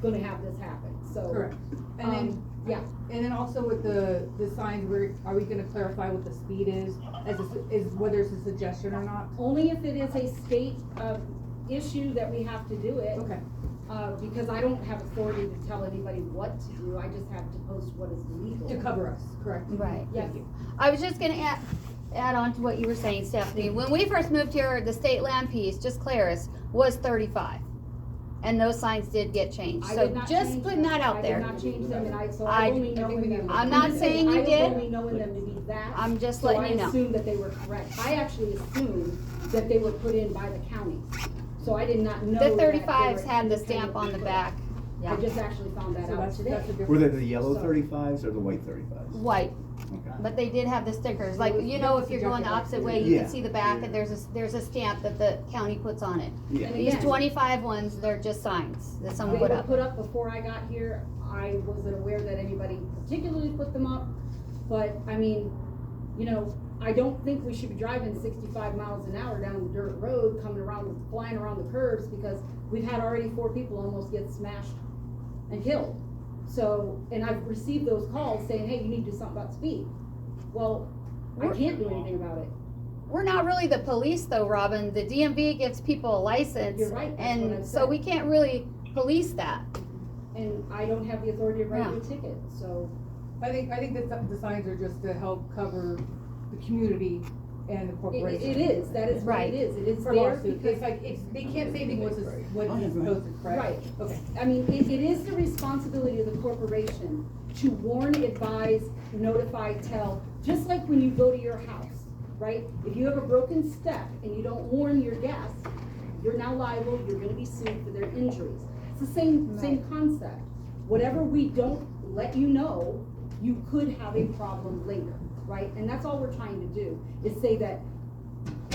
gonna have this happen, so. Correct. And then, yeah. and then also with the signs, are we gonna clarify what the speed is, whether it's a suggestion or not? Only if it is a state, issue that we have to do it. Okay. Because I don't have authority to tell anybody what to do, I just have to post what is legal. To cover us, correct? Right. Yes. I was just gonna add on to what you were saying, Stephanie. When we first moved here, the state land piece, just Claris, was 35. And those signs did get changed, I so did not just change putting them. that out there. I did not change them, and I've I- only known them. I'm not saying you I've did. only known them to be that. I'm just letting you know. So I assumed that they were correct. I actually assumed that they were put in by the counties. So I did not know The that they 35s were had the stamp on the independently back. put. Yeah. I just actually found that So out that's today. a difference. Were they the yellow So- 35s or the white 35s? White, Okay. but they did have the stickers, like, you know, if you're going the opposite way, you Yeah. can see the back, and there's a stamp that the county puts on it. Yeah. And These again, 25 ones, they're just signs that someone They put were up. put up before I got here. I wasn't aware that anybody particularly put them up. But, I mean, you know, I don't think we should be driving 65 miles an hour down the dirt road, flying around the curves, because we've had already 4 people almost get smashed and killed. So, and I've received those calls saying, hey, you need to do something about speed. Well, I can't do anything about it. We're not really the police though, Robin. The DMV gives people a license. You're right, that's what I've And so said. we can't really police that. And I don't have the authority to write you a ticket, so. I think that the signs are just to help cover the community and the corporation. It is, that is what Right. it is. It is For there lawsuits, because. it's like, they can't say anything what is posted, correct? Right. Okay. I mean, it is the responsibility of the corporation to warn, advise, notify, tell, just like when you go to your house, right? If you have a broken step and you don't warn your guests, you're now liable, you're gonna be sued for their injuries. It's the same concept. Whatever we don't let you know, you could have a problem later, right? And that's all we're trying to do, is say that,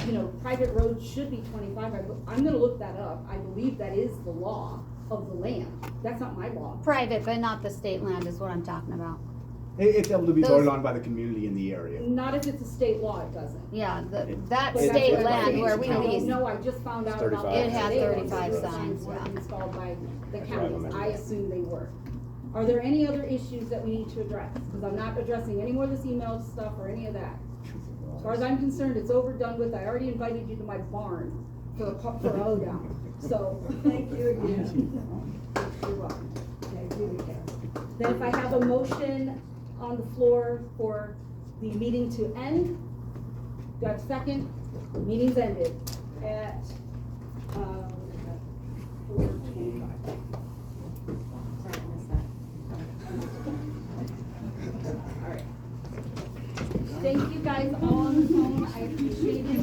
you know, private roads should be 25. I'm gonna look that up. I believe that is the law. of the land. That's not my law. Private, but not the state land is what I'm talking about. It's able to be Those- voted on by the community in the area. Not if it's a state law, it doesn't. Yeah, that But state that's what land I'm where saying. we I don't lease. know, I just found out about 35. that It had today. 35 The signs, were yeah. installed by the That's counties. right, I assume they were. Are there any other issues that we need to address? Because I'm not addressing any more of this email stuff or any of that. As far as I'm concerned, it's over, done with. I already invited you to my barn for a hoedown. So, Thank you again. you're welcome. Okay, do it, Karen. Then if I have a motion on the floor for the meeting to end, do I have a second? Meeting's ended at, 4:25. Sorry, I missed that. All right. Thank you guys all on the phone. I appreciate it.